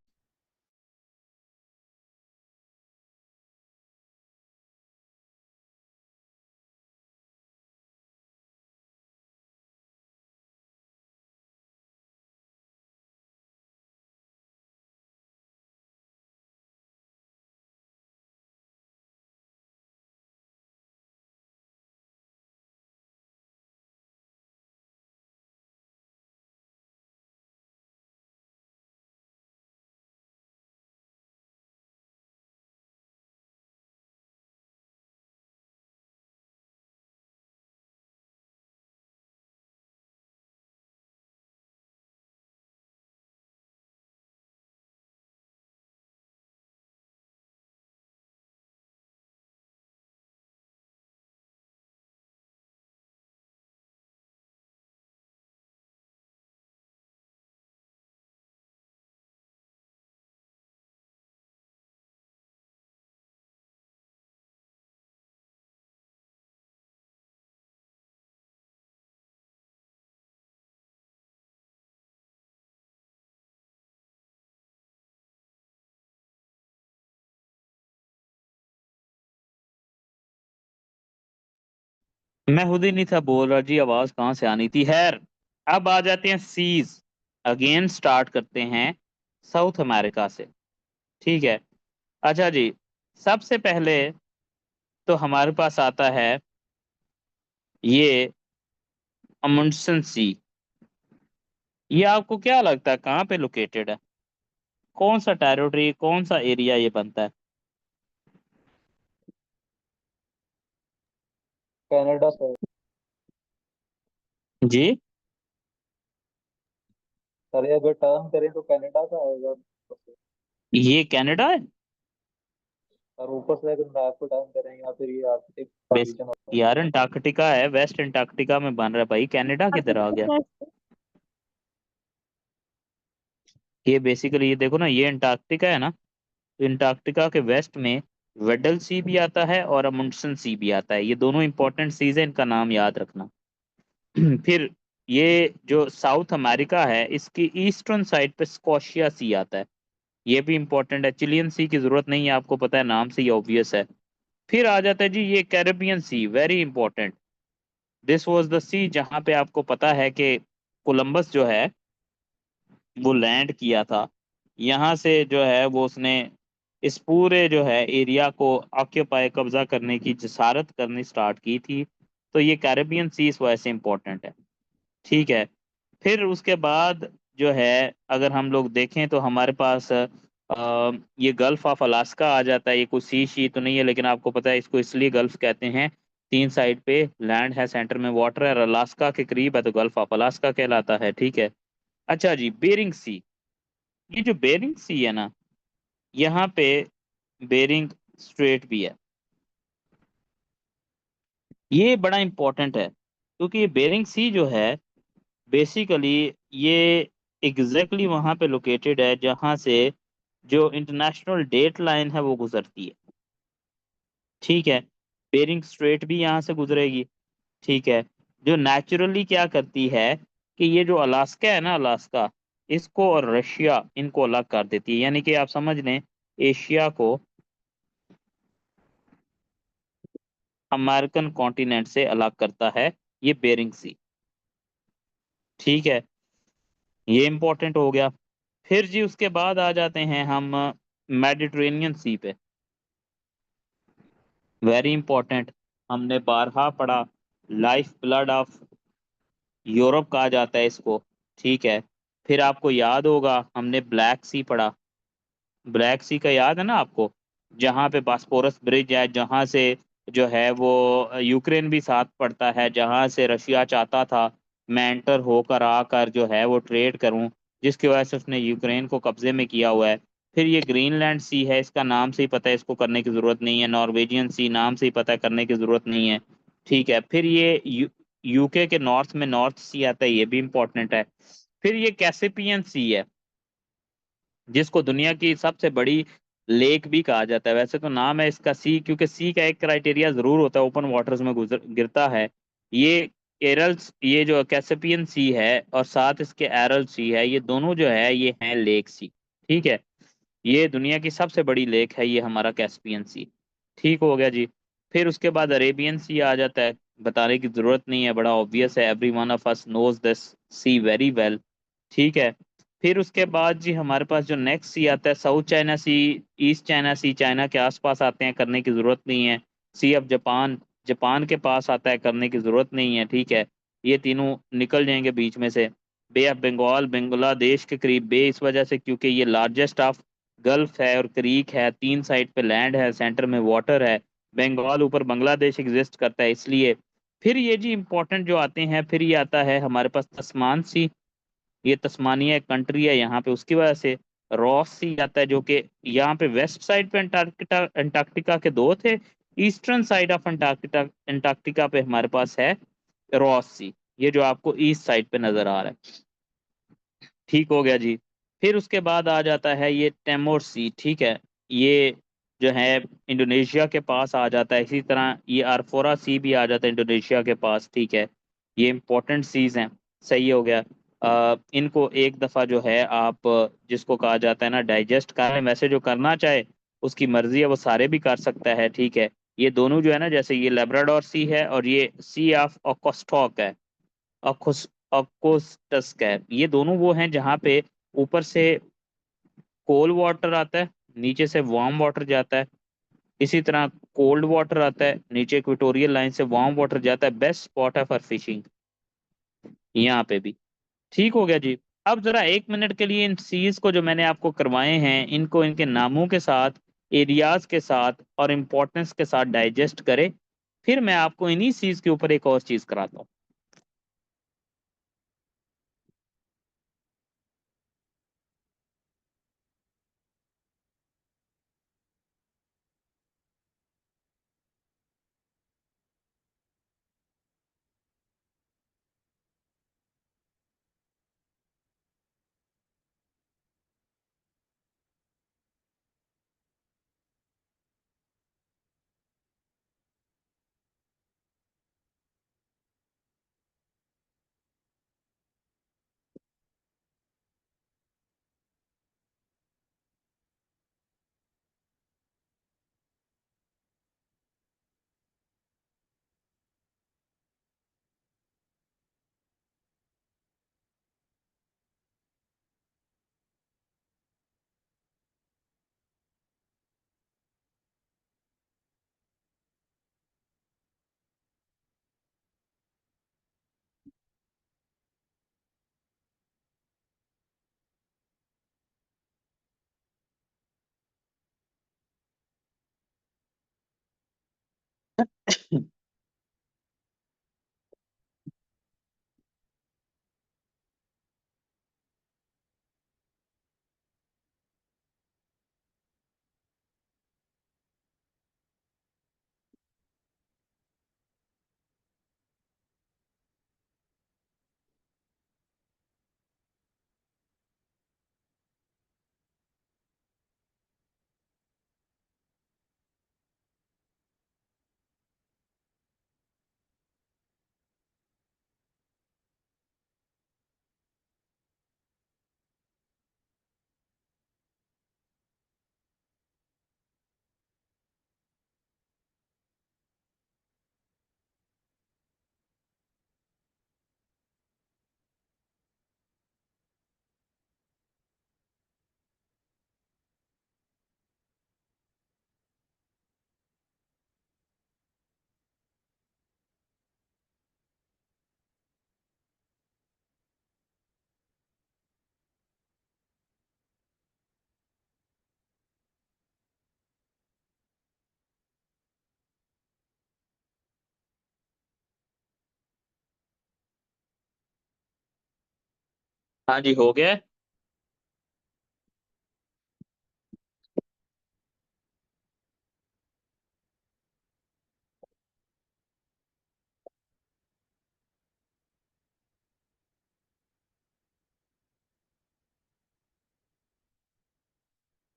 मैं खुद ही नहीं था बोल रहा जी, आवाज कहाँ से आनी थी। खैर, अब आ जाते हैं सीज। अगेन स्टार्ट करते हैं साउथ अमेरिका से। ठीक है। अच्छा जी, सबसे पहले तो हमारे पास आता है ये अमुंडसन सी। ये आपको क्या लगता है कहाँ पे लोकेटेड है? कौन सा टेरिटरी, कौन सा एरिया ये बनता है? कनाडा से। जी, सर अगर टर्न करें तो कनाडा का आएगा। ये कनाडा है। और ऊपर से अगर मैप को टर्न करें या फिर ये आर्कटिक बेस रीजन होता है। यार अंटार्कटिका है, वेस्ट अंटार्कटिका में बन रहा है भाई, कनाडा किधर आ गया? ये बेसिकली ये देखो ना, ये अंटार्कटिका है ना, तो अंटार्कटिका के वेस्ट में वेडल सी भी आता है और अमुंडसन सी भी आता है। ये दोनों इंपॉर्टेंट सीज है, इनका नाम याद रखना। फिर ये जो साउथ अमेरिका है, इसकी ईस्टर्न साइड पे स्कॉशिया सी आता है। ये भी इंपॉर्टेंट है। चिलियन सी की जरूरत नहीं है, आपको पता है, नाम से ही ऑब्वियस है। फिर आ जाता है जी ये Caribbean sea, very important. This was the sea जहां पे आपको पता है कि कोलंबस जो है वो लैंड किया था। यहाँ से जो है वो उसने इस पूरे जो है एरिया को ऑक्यूपाई, कब्जा करने की जसारत करनी स्टार्ट की थी। तो ये कैरेबियन सी इस वजह से इंपॉर्टेंट है। ठीक है। फिर उसके बाद जो है, अगर हम लोग देखें तो हमारे पास ये गल्फ ऑफ अलास्का आ जाता है। ये कोई सी तो नहीं है, लेकिन आपको पता है इसको इसलिए गल्फ कहते हैं, तीन साइड पे लैंड है, सेंटर में वाटर है, और अलास्का के करीब है तो गल्फ ऑफ अलास्का कहलाता है। ठीक है। अच्छा जी, बेरिंग सी। ये जो बेरिंग सी है ना, यहाँ पे बेरिंग स्ट्रेट भी है। ये बड़ा इंपॉर्टेंट है क्योंकि ये बेरिंग सी जो है बेसिकली ये एग्जैक्टली वहां पे लोकेटेड है जहां से जो इंटरनेशनल डेट लाइन है वो गुजरती है। ठीक है। बेरिंग स्ट्रेट भी यहाँ से गुजरेगी। ठीक है। जो नेचुरली क्या करती है कि ये जो अलास्का है ना, अलास्का, इसको और रशिया इनको अलग कर देती है। यानी कि आप समझ लें, एशिया को अमेरिकन कॉन्टिनेंट से अलग करता है ये बेरिंग सी। ठीक है। ये इंपॉर्टेंट हो गया। फिर जी उसके बाद आ जाते हैं हम मेडिटेरेनियन सी पे। वेरी इंपॉर्टेंट, हमने बारहा पढ़ा, लाइफ ब्लड ऑफ यूरोप कहा जाता है इसको। ठीक है। फिर आपको याद होगा हमने ब्लैक सी पढ़ा। ब्लैक सी का याद है ना आपको, जहाँ पे बास्पोरस ब्रिज है, जहाँ से जो है वो यूक्रेन भी साथ पड़ता है, जहाँ से रशिया चाहता था मैं एंटर होकर आकर जो है वो ट्रेड करूं, जिसकी वजह से उसने यूक्रेन को कब्जे में किया हुआ है। फिर ये ग्रीनलैंड सी है, इसका नाम से ही पता है, इसको करने की जरूरत नहीं है। नॉर्वेजियन सी, नाम से ही पता है, करने की जरूरत नहीं है। ठीक है। फिर ये यूके के नॉर्थ में नॉर्थ सी आता है, ये भी इंपॉर्टेंट है। फिर ये कैसिपियन सी है, जिसको दुनिया की सबसे बड़ी लेक भी कहा जाता है। वैसे तो नाम है इसका सी, क्योंकि सी का एक क्राइटेरिया जरूर होता है, ओपन वाटर्स में गुजर गिरता है। ये एरल्स, ये जो कैसेपियन सी है और साथ इसके एरल सी है, ये दोनों जो है ये हैं लेक सी। ठीक है। ये दुनिया की सबसे बड़ी लेक है ये हमारा कैस्पियन सी। ठीक हो गया जी। फिर उसके बाद अरेबियन सी आ जाता है, बताने की जरूरत नहीं है, बड़ा ऑब्वियस है, every one of us knows this sea very well. ठीक है। फिर उसके बाद जी हमारे पास जो नेक्स्ट सी आता है साउथ चाइना सी, ईस्ट चाइना सी, चाइना के आसपास आते हैं, करने की जरूरत नहीं है। सी ऑफ जापान, जापान के पास आता है, करने की जरूरत नहीं है। ठीक है। ये तीनों निकल जाएंगे बीच में से। बे ऑफ बंगाल, बांग्लादेश के करीब बे इस वजह से क्योंकि ये लार्जेस्ट ऑफ गल्फ है और क्रीक है, तीन साइड पे लैंड है, सेंटर में वाटर है। बंगाल ऊपर बांग्लादेश एग्जिस्ट करता है इसलिए। फिर ये जी इंपॉर्टेंट जो आते हैं, फिर ये आता है हमारे पास तस्मान सी। ये तस्मानिया एक कंट्री है यहाँ पे, उसकी वजह से रॉस सी आता है, जो कि यहाँ पे वेस्ट साइड पे अंटार्कटिका, अंटार्कटिका के दो थे। Eastern side of Antarctica, Antarctica पे हमारे पास है रॉस सी, ये जो आपको ईस्ट साइड पे नजर आ रहा है। ठीक हो गया जी। फिर उसके बाद आ जाता है ये टेमोर सी। ठीक है। ये जो है इंडोनेशिया के पास आ जाता है। इसी तरह ये अरफोरा सी भी आ जाता है इंडोनेशिया के पास। ठीक है। ये इंपॉर्टेंट सीज हैं। सही हो गया। इनको एक दफ़ा जो है आप जिसको कहा जाता है ना डाइजेस्ट कर लें, वैसे जो करना चाहे उसकी मर्जी है, वो सारे भी कर सकता है। ठीक है। ये दोनों जो है ना, जैसे ये लेब्राडोर सी है और ये सी ऑफ ओकोस्टॉक है, ओकोस्टस्क है, ये दोनों वो हैं जहाँ पे ऊपर से कोल्ड वाटर आता है, नीचे से वार्म वाटर जाता है। इसी तरह कोल्ड वाटर आता है, नीचे इक्वेटोरियल लाइन से वार्म वाटर जाता है। बेस्ट स्पॉट है फॉर फिशिंग यहाँ पे भी। ठीक हो गया जी। अब जरा 1 मिनट के लिए इन सीज को जो मैंने आपको करवाए हैं, इनको इनके नामों के साथ, एरियाज के साथ और इम्पोर्टेंस के साथ डाइजेस्ट करें। फिर मैं आपको इन्हीं सीज के ऊपर एक और चीज कराता हूँ। हाँ जी, हो गया।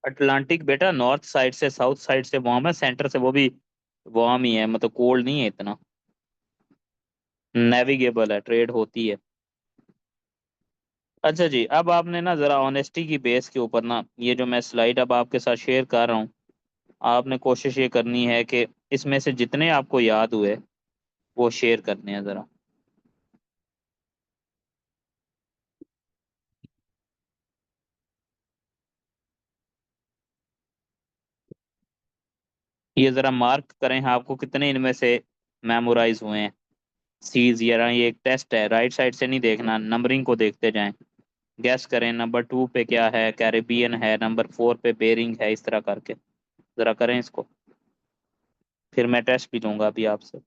अटलांटिक बेटा नॉर्थ साइड से साउथ साइड से वार्म है, सेंटर से वो भी वार्म ही है, मतलब कोल्ड नहीं है इतना। नेविगेबल है, ट्रेड होती है। अच्छा जी, अब आपने ना जरा ऑनेस्टी की बेस के ऊपर ना, ये जो मैं स्लाइड अब आपके साथ शेयर कर रहा हूँ, आपने कोशिश ये करनी है कि इसमें से जितने आपको याद हुए वो शेयर करने हैं जरा। ये जरा मार्क करें आपको कितने इनमें से मेमोराइज हुए हैं सीज। ये एक टेस्ट है, राइट साइड से नहीं देखना, नंबरिंग को देखते जाएं। गैस करें नंबर 2 पे क्या है, कैरेबियन है, नंबर 4 पे बेरिंग है, इस तरह करके जरा करें इसको। फिर मैं टेस्ट भी लूंगा अभी आपसे।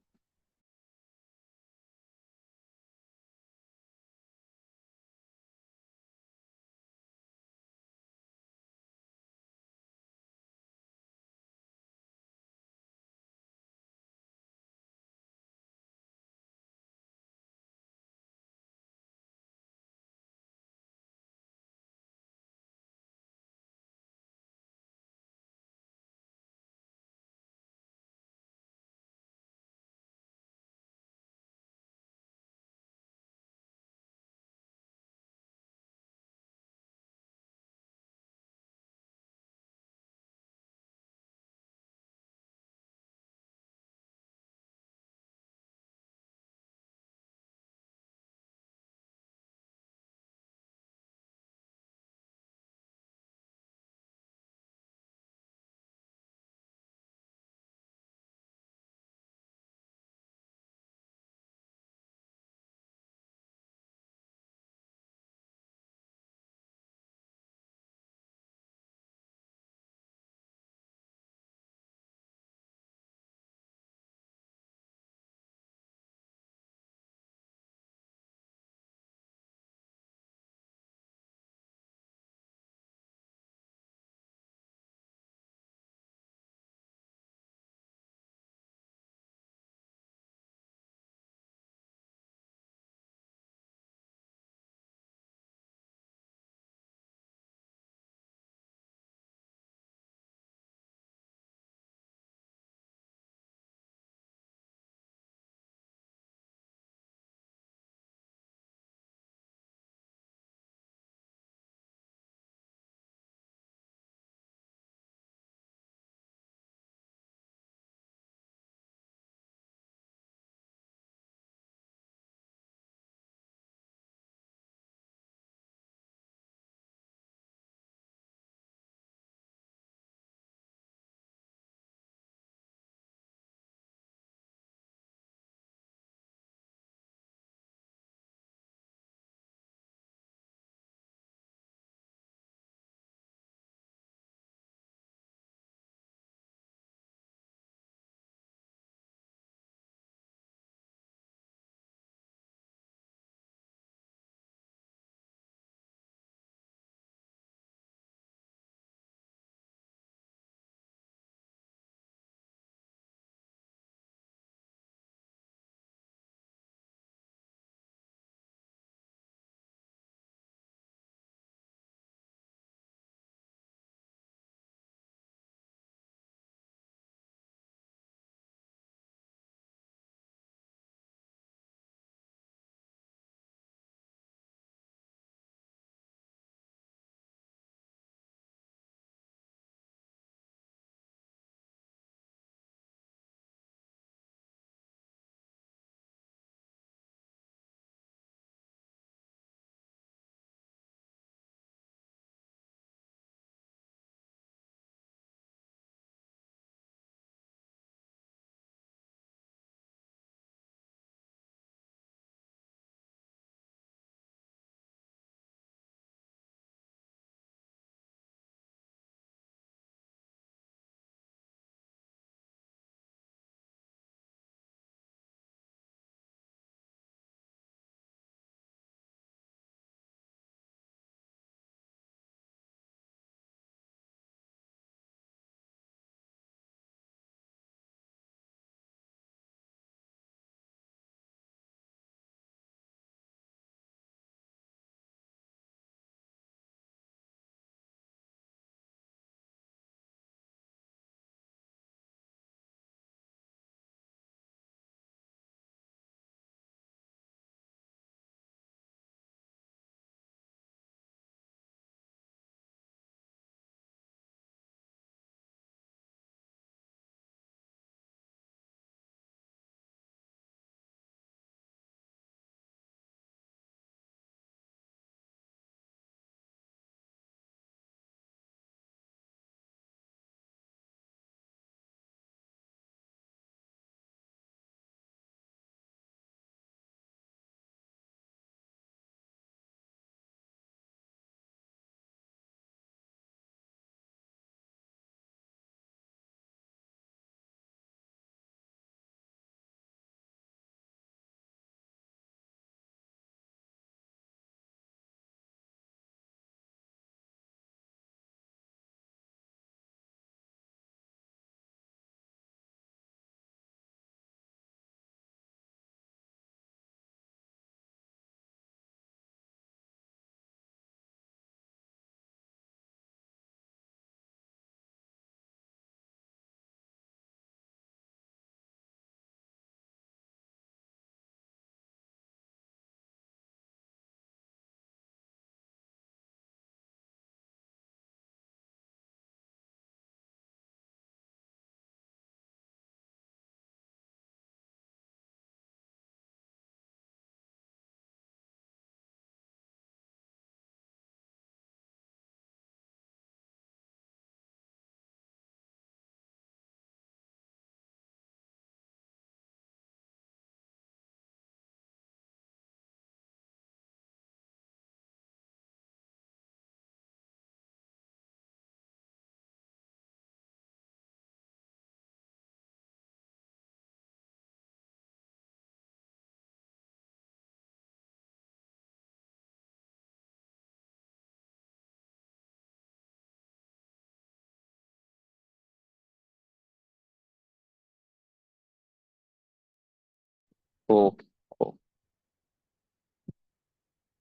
Okay okay.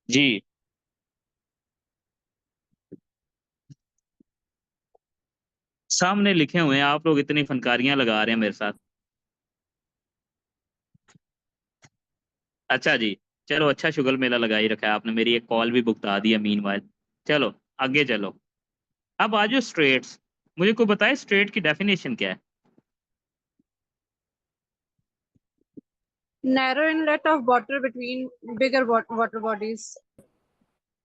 जी सामने लिखे हुए हैं, आप लोग इतनी फनकारियां लगा रहे हैं मेरे साथ। अच्छा जी, चलो अच्छा शुगर मेला लगा ही रखा है आपने, मेरी एक कॉल भी भुगता दी है मीनवाइल। चलो आगे चलो। अब आ जाओ स्ट्रेट्स। मुझे कोई बताए स्ट्रेट की डेफिनेशन क्या है? narrow inlet of water between bigger water bodies.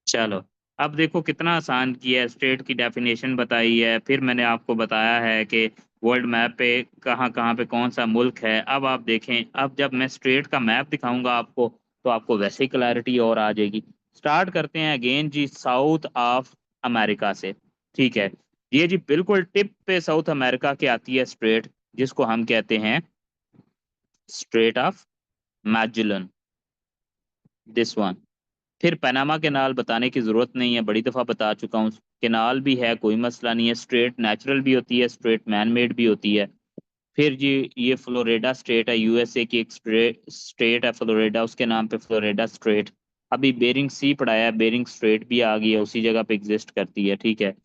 चलो अब देखो कितना आसान किया है, स्टेट की डेफिनेशन बताई है, फिर मैंने आपको बताया है कि वर्ल्ड मैप पे कहाँ कहाँ पे कौन सा मुल्क है। अब आप देखें, अब जब मैं स्टेट का मैप दिखाऊंगा आपको तो आपको वैसे ही क्लैरिटी और आ जाएगी। स्टार्ट करते हैं अगेन जी साउथ ऑफ अमेरिका से। ठीक है, ये जी बिल्कुल टिप पे साउथ अमेरिका की आती है स्ट्रेट, जिसको हम कहते हैं स्ट्रेट ऑफ मैजेलन, दिस वन। फिर पनामा कैनाल बताने की जरूरत नहीं है, बड़ी दफा बता चुका हूँ। कैनाल भी है, कोई मसला नहीं है। स्ट्रेट नेचुरल भी होती है, स्ट्रेट मैन मेड भी होती है। फिर जी ये फ्लोरिडा स्टेट है, यूएसए की एक स्टेट है फ्लोरिडा, उसके नाम पे फ्लोरिडा स्ट्रेट। अभी बेरिंग सी पढ़ाया है, बेरिंग स्ट्रेट भी आ गई है, उसी जगह पे एग्जिस्ट करती है। ठीक है,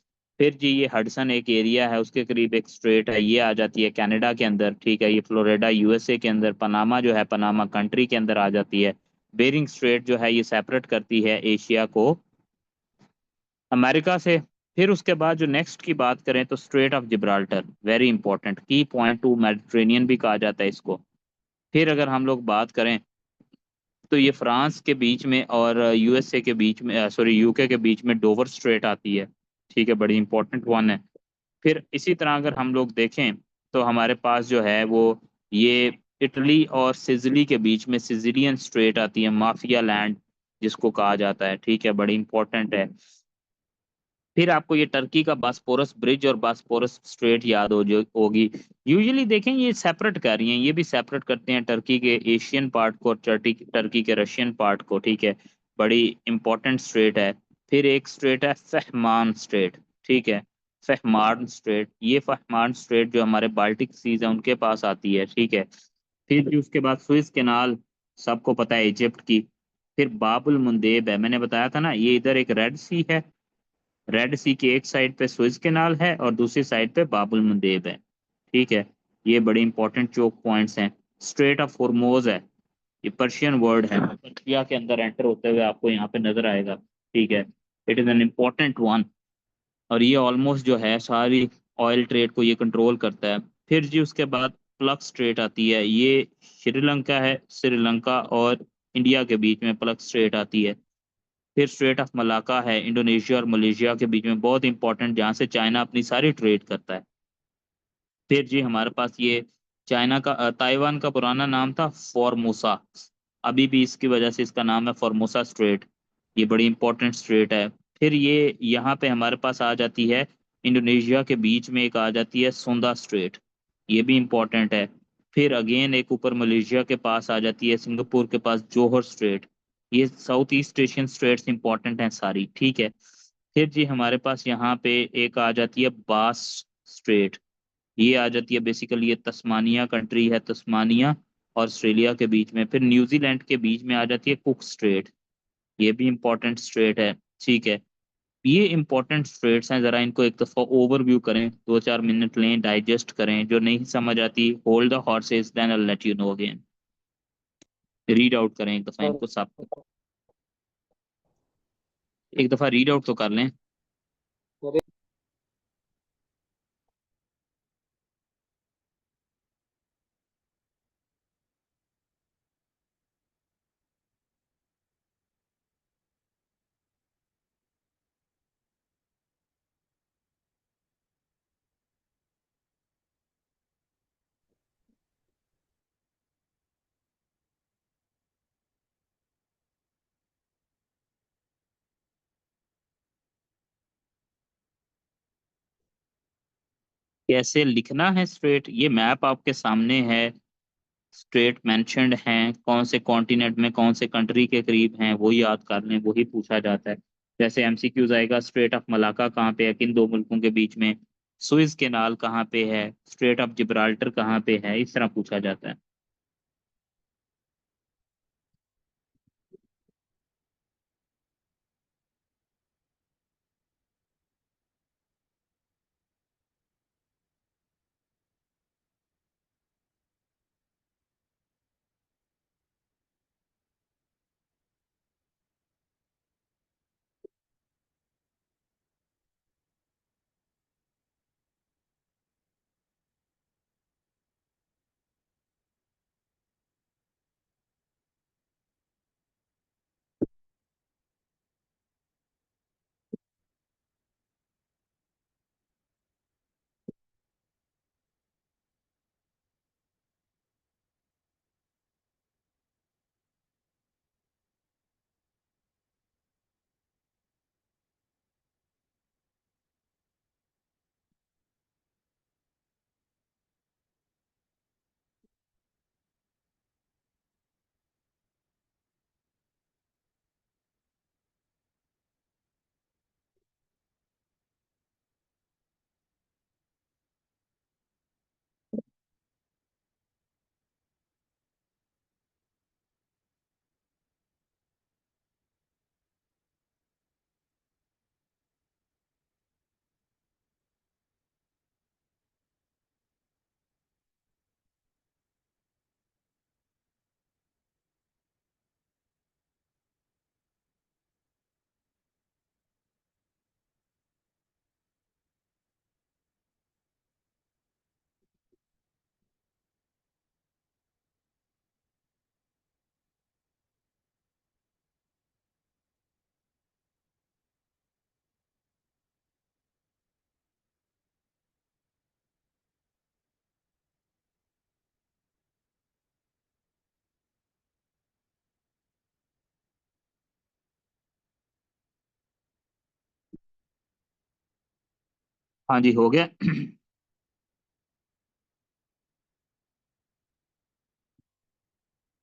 फिर जी ये हडसन एक एरिया है, उसके करीब एक स्ट्रेट है, ये आ जाती है कनाडा के अंदर। ठीक है, ये फ्लोरिडा यूएसए के अंदर, पनामा जो है पनामा कंट्री के अंदर आ जाती है। बेरिंग स्ट्रेट जो है ये सेपरेट करती है एशिया को अमेरिका से। फिर उसके बाद जो नेक्स्ट की बात करें तो straight of Gibraltar, very important की पॉइंट टू मेडिटेरेनियन भी कहा जाता है इसको। फिर अगर हम लोग बात करें तो ये फ्रांस के बीच में और यूएसए के बीच में, सॉरी यूके के बीच में डोवर स्ट्रेट आती है। ठीक है, बड़ी इंपॉर्टेंट वन है। फिर इसी तरह अगर हम लोग देखें तो हमारे पास जो है वो ये इटली और सिसिली के बीच में सिसिलियन स्ट्रेट आती है, माफिया लैंड जिसको कहा जाता है। ठीक है, बड़ी इंपॉर्टेंट है। फिर आपको ये टर्की का बास्पोरस ब्रिज और बास्पोरस स्ट्रेट याद हो जो होगी। यूजुअली देखें ये सेपरेट कर रही हैं, ये भी सेपरेट करते हैं टर्की के एशियन पार्ट को और टर्की टर्की के रशियन पार्ट को। ठीक है, बड़ी इंपॉर्टेंट स्ट्रेट है। फिर एक स्ट्रेट है फहमान स्ट्रेट। ठीक है, फहमान स्ट्रेट, ये फहमान स्ट्रेट जो हमारे बाल्टिक सीज है उनके पास आती है। ठीक है, फिर भी उसके बाद सुइस कैनाल, सबको पता है इजिप्ट की। फिर बाबुल मुंदेब है, मैंने बताया था ना, ये इधर एक रेड सी है, रेड सी की एक साइड पे सुइज कैनाल है और दूसरी साइड पे बाबुल मुंदेब है। ठीक है, ये बड़े इंपॉर्टेंट चोक पॉइंट्स हैं। स्ट्रेट ऑफ फॉर्मोज है, ये पर्शियन वर्ड है, पर्शिया के अंदर एंटर होते हुए आपको यहाँ पे नजर आएगा। ठीक है, it is an important one, और ये ऑलमोस्ट जो है सारी ऑयल ट्रेड को ये कंट्रोल करता है। फिर जी उसके बाद प्लग स्ट्रेट आती है, ये श्रीलंका है, श्रीलंका और इंडिया के बीच में प्लग स्ट्रेट आती है। फिर स्ट्रेट ऑफ मलाका है, इंडोनेशिया और मलेशिया के बीच में, बहुत इंपॉर्टेंट, जहाँ से चाइना अपनी सारी ट्रेड करता है। फिर जी हमारे पास ये चाइना का ताइवान का पुराना नाम था फॉर्मोसा, अभी भी इसकी वजह से इसका नाम है फॉर्मोसा स्ट्रेट, ये बड़ी इंपॉर्टेंट स्ट्रेट है। फिर ये यहाँ पे हमारे पास आ जाती है इंडोनेशिया के बीच में एक आ जाती है सोंदा स्ट्रेट, ये भी इंपॉर्टेंट है। फिर अगेन एक ऊपर मलेशिया के पास आ जाती है सिंगापुर के पास जोहर स्ट्रेट। ये south east Asian straits important हैं सारी। ठीक है, फिर जी हमारे पास यहाँ पे एक आ जाती है बास स्ट्रेट, ये आ जाती है बेसिकली, ये तस्मानिया कंट्री है, तस्मानिया और ऑस्ट्रेलिया के बीच में। फिर न्यूजीलैंड के बीच में आ जाती है कुक स्ट्रेट, ये भी इंपॉर्टेंट स्ट्रेट है। ठीक है, ये इंपॉर्टेंट स्ट्रेट्स हैं, जरा इनको एक दफा ओवरव्यू करें, 2-4 मिनट लें, डाइजेस्ट करें, जो नहीं समझ आती hold the horses then I let you know again. Read out करें एक दफा सर इनको सब, एक दफा रीड आउट तो कर लें। सर कैसे लिखना है स्ट्रेट, ये मैप आपके सामने है, स्टेट मेंशन्ड हैं, कौन से कॉन्टिनेंट में कौन से कंट्री के करीब हैं वो याद कर लें, वही पूछा जाता है। जैसे एमसीक्यूज आएगा, स्ट्रेट ऑफ मलाका कहाँ पे है, किन दो मुल्कों के बीच में, सुइज कैनाल कहाँ पे है, स्ट्रेट ऑफ जिब्राल्टर कहाँ पे है, इस तरह पूछा जाता है। हाँ जी, हो गया।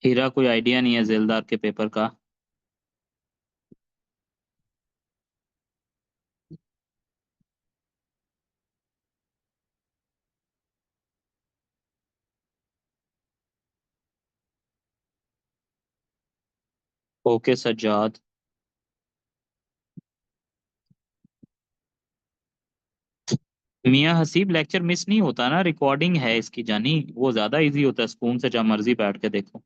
हीरा कोई आइडिया नहीं है जेलदार के पेपर का। ओके सज्जाद। मियाँ हसीब लेक्चर मिस नहीं होता ना, रिकॉर्डिंग है इसकी जानी, वो ज्यादा इजी होता है, सुकून से जब मर्जी बैठ के देखो।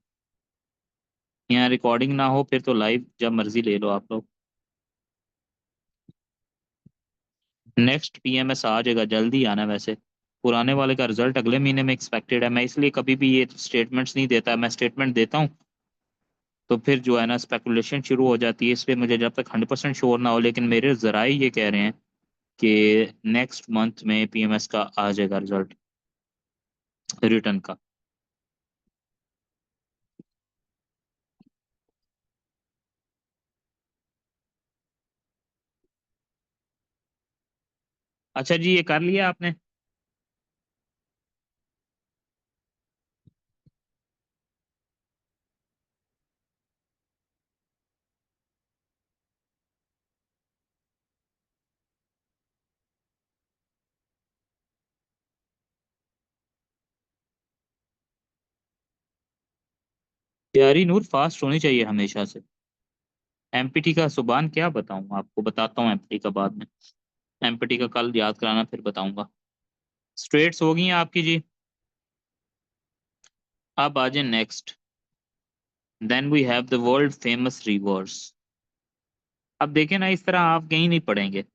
यहाँ रिकॉर्डिंग ना हो फिर तो लाइव जब मर्जी ले लो आप लोग। नेक्स्ट पीएमएस आ जाएगा, जल्दी आना है वैसे। पुराने वाले का रिजल्ट अगले महीने में एक्सपेक्टेड है। मैं इसलिए कभी भी ये स्टेटमेंट्स नहीं देता, मैं स्टेटमेंट देता हूँ तो फिर जो है ना स्पेकुलेशन शुरू हो जाती है, इसलिए मुझे जब तक 100% श्योर ना हो, लेकिन मेरे जराए ये कह रहे हैं कि नेक्स्ट मंथ में पीएमएस का आ जाएगा रिजल्ट रिटर्न का। अच्छा जी, ये कर लिया आपने? तैयारी नूर फास्ट होनी चाहिए हमेशा से। एमपीटी का सुबान क्या बताऊं आपको, बताता हूँ एमपीटी का बाद में। एमपीटी का कल याद कराना, फिर बताऊंगा। स्ट्रेट्स हो गई हैं आपकी जी। अब आ जाए next. Then we have the world famous rivers. अब देखें ना, इस तरह आप कहीं नहीं पढ़ेंगे।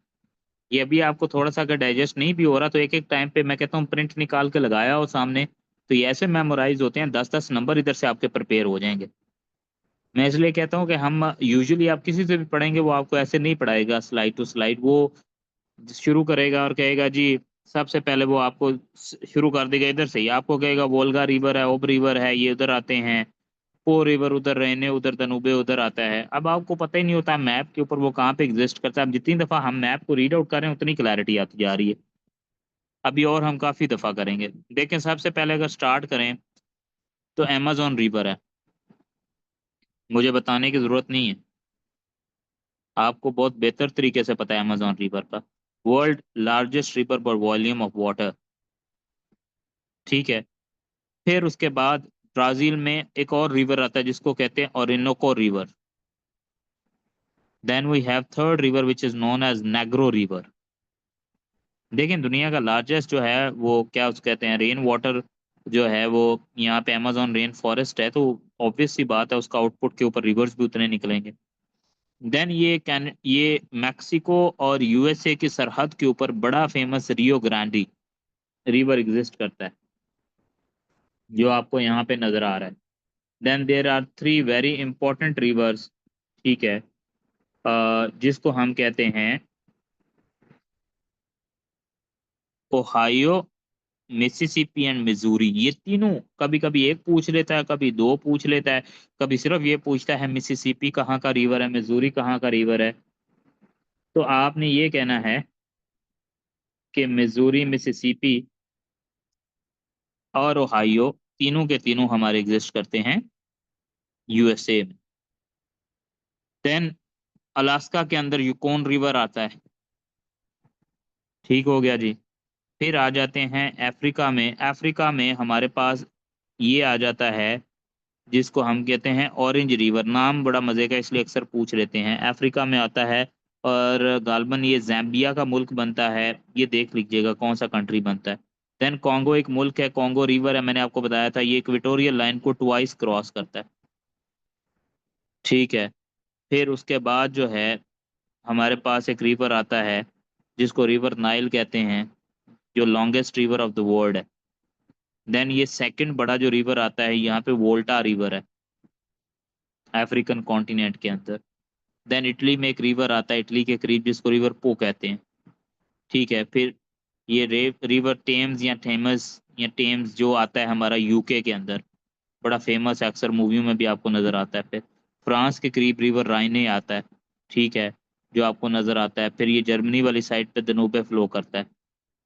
ये अभी आपको थोड़ा सा अगर डाइजेस्ट नहीं भी हो रहा तो एक एक टाइम पे मैं कहता हूँ प्रिंट निकाल के लगाया हो सामने, तो ये ऐसे मेमोराइज होते हैं, 10-10 नंबर इधर से आपके प्रिपेयर हो जाएंगे। मैं इसलिए कहता हूँ कि हम यूजुअली आप किसी से भी पढ़ेंगे वो आपको ऐसे नहीं पढ़ाएगा स्लाइड टू स्लाइड। वो शुरू करेगा और कहेगा जी, सबसे पहले वो आपको शुरू कर देगा इधर से ही, आपको कहेगा वोल्गा रिवर है, ओब रिवर है, ये उधर आते हैं, पो रिवर उधर, रहने उधर, दनुबे उधर आता है। अब आपको पता ही नहीं होता मैप के ऊपर वो कहाँ पे एग्जिस्ट करता है। अब जितनी दफा हम मैप को रीड आउट कर रहे हैं उतनी क्लैरिटी आती जा रही है। अभी और हम काफी दफा करेंगे। देखें, सबसे पहले अगर स्टार्ट करें तो अमेजोन रिवर है, मुझे बताने की जरूरत नहीं है, आपको बहुत बेहतर तरीके से पता है अमेजोन रिवर का। वर्ल्ड लार्जेस्ट रिवर पर वॉल्यूम ऑफ वाटर, ठीक है। फिर उसके बाद ब्राजील में एक और रिवर आता है जिसको कहते हैं Orinoco river. Then we have third river which is known as Negro river. देखें, दुनिया का लार्जेस्ट जो है वो क्या उसको कहते हैं, रेन वाटर जो है वो यहाँ पे अमेजोन रेन फॉरेस्ट है, तो ऑब्वियस सी बात है उसका आउटपुट के ऊपर रिवर्स भी उतने निकलेंगे। देन ये मैक्सिको और यूएसए की सरहद के ऊपर बड़ा फेमस रियो ग्रांडी रिवर एग्जिस्ट करता है, जो आपको यहाँ पे नजर आ रहा है। Then there are three very important rivers, ठीक है, जिसको हम कहते हैं ओहायो, मिसिसिपी एंड मिजूरी। ये तीनों, कभी कभी एक पूछ लेता है, कभी दो पूछ लेता है, कभी सिर्फ ये पूछता है मिसिसिपी कहाँ का रिवर है, मिजूरी कहाँ का रिवर है। तो आपने ये कहना है कि मिजूरी, मिसिसिपी और ओहायो तीनों के तीनों हमारे एग्जिस्ट करते हैं यूएसए में। देन अलास्का के अंदर यूकोन रिवर आता है, ठीक हो गया जी। फिर आ जाते हैं अफ्रीका में। अफ्रीका में हमारे पास ये आ जाता है जिसको हम कहते हैं ऑरेंज रिवर। नाम बड़ा मजे का इसलिए अक्सर पूछ लेते हैं। अफ्रीका में आता है और गालबन ये जैम्बिया का मुल्क बनता है, ये देख लीजिएगा कौन सा कंट्री बनता है। देन कॉन्गो एक मुल्क है, कॉन्गो रिवर है, मैंने आपको बताया था, ये इक्वेटोरियल लाइन को ट्वाइस क्रॉस करता है, ठीक है। फिर उसके बाद जो है हमारे पास एक रिवर आता है जिसको रिवर नाइल कहते हैं, जो longest river of the world है। देन ये सेकंड बड़ा जो रिवर आता है यहाँ पे वोल्टा रिवर है अफ्रीकन कॉन्टिनेंट के अंदर। देन इटली में एक रिवर आता है इटली के करीब जिसको रिवर पो कहते हैं, ठीक है। फिर ये रिवर टेम्स या थेमस या टेम्स जो आता है हमारा यूके के अंदर, बड़ा फेमस है, अक्सर मूवियों में भी आपको नजर आता है। फिर फ्रांस के करीब रिवर राइने आता है, ठीक है, जो आपको नजर आता है। फिर ये जर्मनी वाली साइड पे दनूबे फ्लो करता है।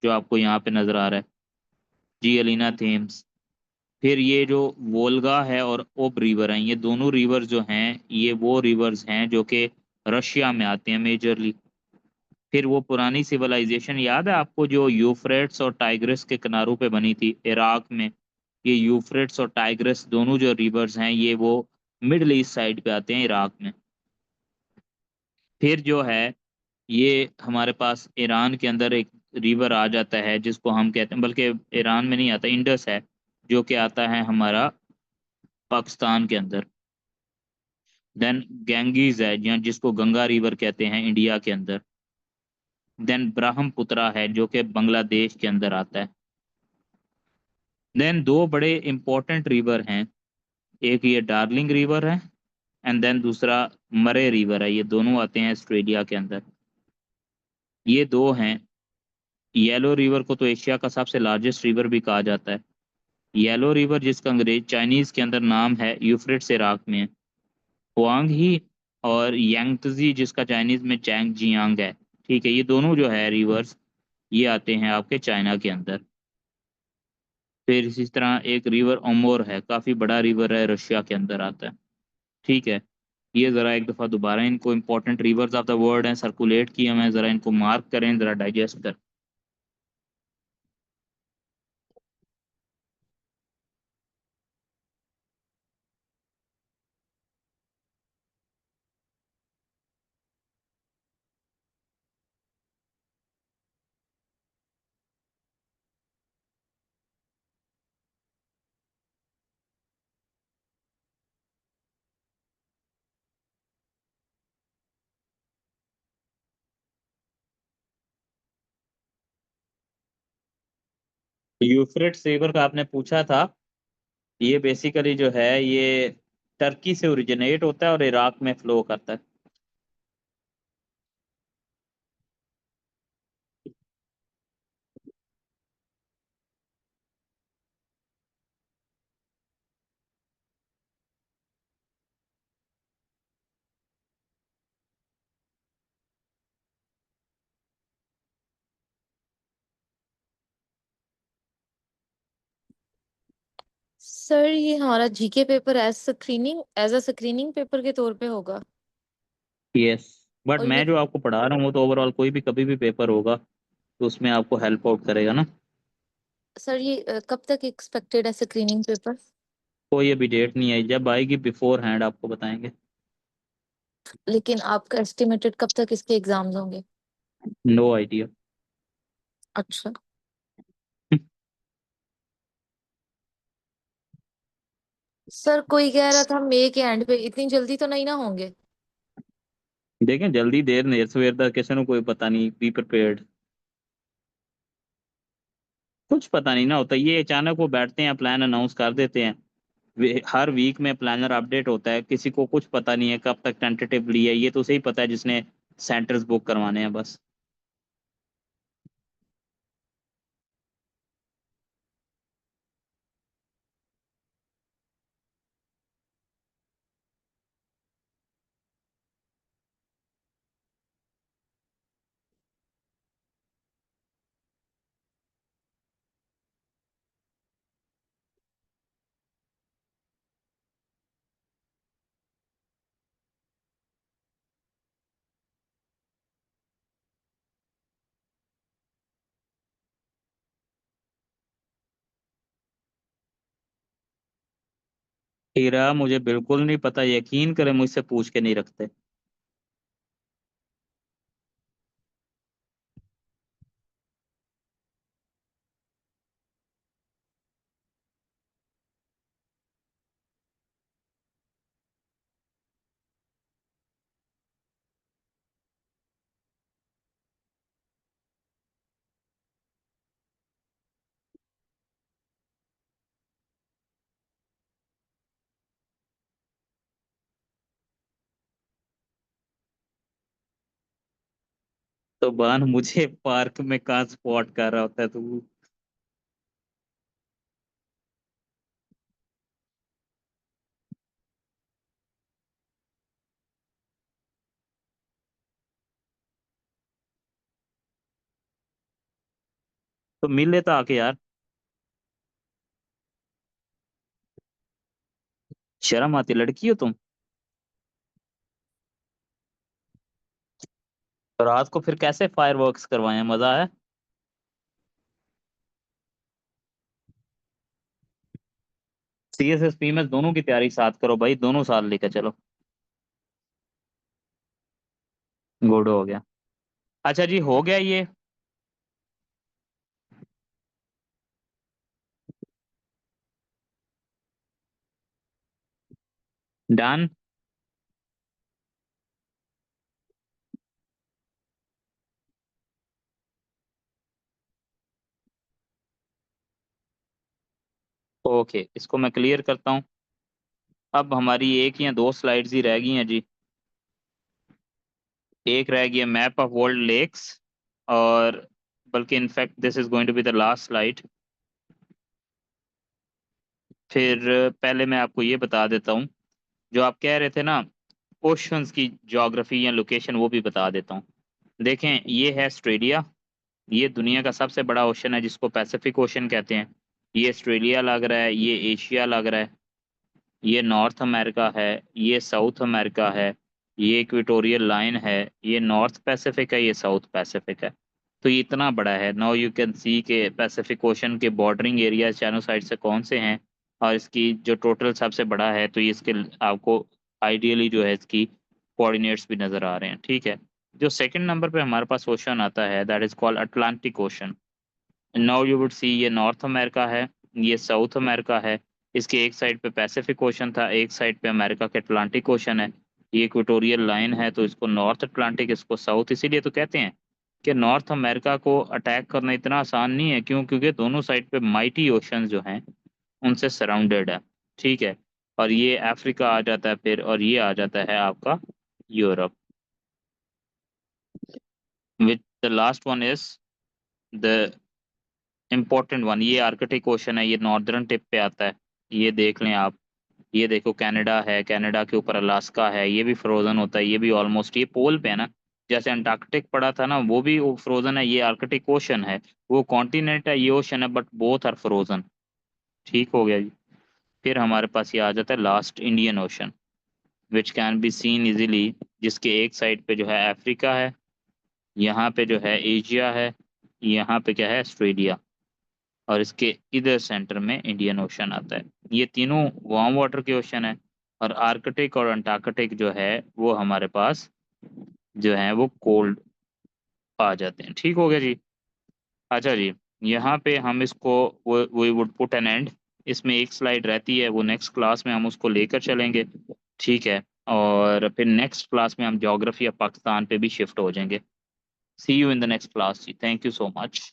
जो आपको यहाँ पे नजर आ रहा है, जियलिना थेम्स। फिर ये जो वोल्गा है और ओब रिवर हैं, ये दोनों रिवर जो हैं ये वो रिवर्स हैं जो कि रशिया में आते हैं मेजरली। फिर वो पुरानी सिविलाइजेशन याद है आपको जो यूफ्रेट्स और टाइग्रिस के किनारों पे बनी थी इराक में? ये यूफ्रेट्स और टाइग्रिस दोनों जो रिवर्स हैं ये वो मिडल ईस्ट साइड पे आते हैं इराक में। फिर जो है ये हमारे पास ईरान के अंदर एक रिवर आ जाता है जिसको हम कहते हैं, बल्कि ईरान में नहीं आता, इंडस है, जो कि आता है हमारा पाकिस्तान के अंदर। देन गैंगीज है जिसको गंगा रिवर कहते हैं इंडिया के अंदर। देन ब्रह्मपुत्रा है जो कि बांग्लादेश के अंदर आता है। देन दो बड़े इंपॉर्टेंट रिवर हैं, एक ये डार्लिंग रिवर है एंड देन दूसरा मरे रिवर है, ये दोनों आते हैं ऑस्ट्रेलिया के अंदर। ये दो हैं। येलो रिवर को तो एशिया का सबसे लार्जेस्ट रिवर भी कहा जाता है। येलो रिवर जिसका अंग्रेज चाइनीज के अंदर नाम है यूफ्रेट्स इराक में है, हुआंग ही, और यांगत्जी जिसका चाइनीज में चैंग जियांग है। ठीक है, ये दोनों जो है रिवर्स ये आते हैं आपके चाइना के अंदर। फिर इसी तरह एक रिवर ओमोर है, काफी बड़ा रिवर है, रशिया के अंदर आता है। ठीक है, ये जरा एक दफा दोबारा इनको important rivers of the world हैं सर्कुलेट किए हुए हैं, जरा इनको मार्क करें, जरा डाइजेस्ट करें। यूफ्रेट्स रिवर का आपने पूछा था, ये बेसिकली जो है ये टर्की से ओरिजिनेट होता है और इराक में फ्लो करता है। सर ये हमारा GK paper as a screening paper के तौर पे होगा। यस, बट और मैं ये जो आपको पढ़ा रहा हूँ वो तो ओवरऑल कोई भी कभी भी पेपर होगा तो उसमें आपको हेल्प आउट करेगा ना। सर ये कब तक एक्सपेक्टेड है स्क्रीनिंग पेपर? कोई अभी डेट नहीं आई, जब आएगी बिफोर हैंड आपको बताएंगे। लेकिन आपका एस्टिमेटेड कब तक इसके एग्जाम्स होंगे? No idea. अच्छा। सर कोई कह रहा था मई के एंड पे, इतनी जल्दी तो नहीं ना होंगे? देखें, जल्दी देर नेर सवेर दा किसी को कोई पता नहीं, बी प्रिपेयर्ड। कुछ पता नहीं ना होता, ये अचानक वो बैठते हैं प्लान अनाउंस कर देते हैं। हर वीक में प्लानर अपडेट होता है, किसी को कुछ पता नहीं है कब तक टेंटेटिवली है, ये तो सही पता है जिसने सेंटर्स बुक करवाने हैं बस। हीरा मुझे बिल्कुल नहीं पता, यकीन करें मुझसे पूछ के नहीं रखते। तो बान मुझे पार्क में कहाँ स्पॉट कर रहा होता है तू? तो मिल लेता आके यार, शर्म आती, लड़की हो तुम। तो रात को फिर कैसे फायरवर्क्स करवाएं, मजा है। CSSP में दोनों की तैयारी साथ करो भाई, दोनों साल लेकर चलो। गुड हो गया। अच्छा जी, हो गया ये। डन। ओके, इसको मैं क्लियर करता हूँ। अब हमारी एक या दो स्लाइड्स ही रह गई हैं जी। एक रह गया मैप ऑफ वर्ल्ड लेक्स, और बल्कि in fact this is going to be the last slide. फिर पहले मैं आपको ये बता देता हूँ, जो आप कह रहे थे ना ओशंस की ज्योग्राफी या लोकेशन, वो भी बता देता हूँ। देखें, ये है ऑस्ट्रेलिया, ये दुनिया का सबसे बड़ा ओशन है जिसको पैसिफिक ओशन कहते हैं। ये ऑस्ट्रेलिया लग रहा है, ये एशिया लग रहा है, ये नॉर्थ अमेरिका है, ये साउथ अमेरिका है, ये इक्वेटोरियल लाइन है, ये नॉर्थ पैसिफिक है, ये साउथ पैसिफिक है। तो ये इतना बड़ा है। नाउ यू कैन सी के पैसिफिक ओशन के बॉर्डरिंग एरिया चारों साइड से कौन से हैं, और इसकी जो टोटल सबसे बड़ा है, तो ये इसके आपको आइडियली जो है इसकी कोऑर्डिनेट्स भी नज़र आ रहे हैं। ठीक है। जो सेकंड नंबर पे हमारे पास ओशन आता है, that is called Atlantic ocean. Now you would see, ये नॉर्थ अमेरिका है, ये साउथ अमेरिका है, इसके एक साइड पे पैसिफिक ओशन था, एक साइड पे अमेरिका के अटलांटिक ओशन है। ये इक्वेटोरियल लाइन है, तो इसको नॉर्थ अटलांटिक, इसको साउथ। इसीलिए तो कहते हैं कि नॉर्थ अमेरिका को अटैक करना इतना आसान नहीं है। क्यों? क्योंकि दोनों साइड पे माइटी ओशन जो हैं उनसे सराउंडेड है। ठीक है। और ये अफ्रीका आ जाता है फिर, और ये आ जाता है आपका Europe. Which the last one is the important one, ये आर्कटिक ओशन है, ये नॉर्दर्न टिप पे आता है। ये देख लें आप, ये देखो कनाडा है, कनाडा के ऊपर अलास्का है, ये भी फ्रोजन होता है, ये भी ऑलमोस्ट, ये पोल पे है ना। जैसे अंटार्कटिक पड़ा था ना, वो भी फ्रोजन है, ये आर्कटिक ओशन है। वो कॉन्टिनेंट है, ये ओशन है, बट बोथ आर फ्रोजन। ठीक हो गया जी। फिर हमारे पास ये आ जाता है last, Indian ocean, which can be seen easily, जिसके एक साइड पे जो है अफ्रीका है, यहाँ पे जो है एशिया है, यहाँ पे क्या है ऑस्ट्रेलिया, और इसके इधर सेंटर में इंडियन ओशन आता है। ये तीनों वार्म वाटर के ओशन है, और आर्कटिक और अंटार्कटिक जो है वो हमारे पास जो है वो कोल्ड आ जाते हैं। ठीक हो गया जी। अच्छा जी, यहाँ पे हम इसको we would put an end. इसमें एक स्लाइड रहती है, वो नेक्स्ट क्लास में हम उसको लेकर चलेंगे। ठीक है। और फिर नेक्स्ट क्लास में हम ज्योग्राफी ऑफ पाकिस्तान पे भी शिफ्ट हो जाएंगे। See you in the next class जी, थैंक यू सो मच।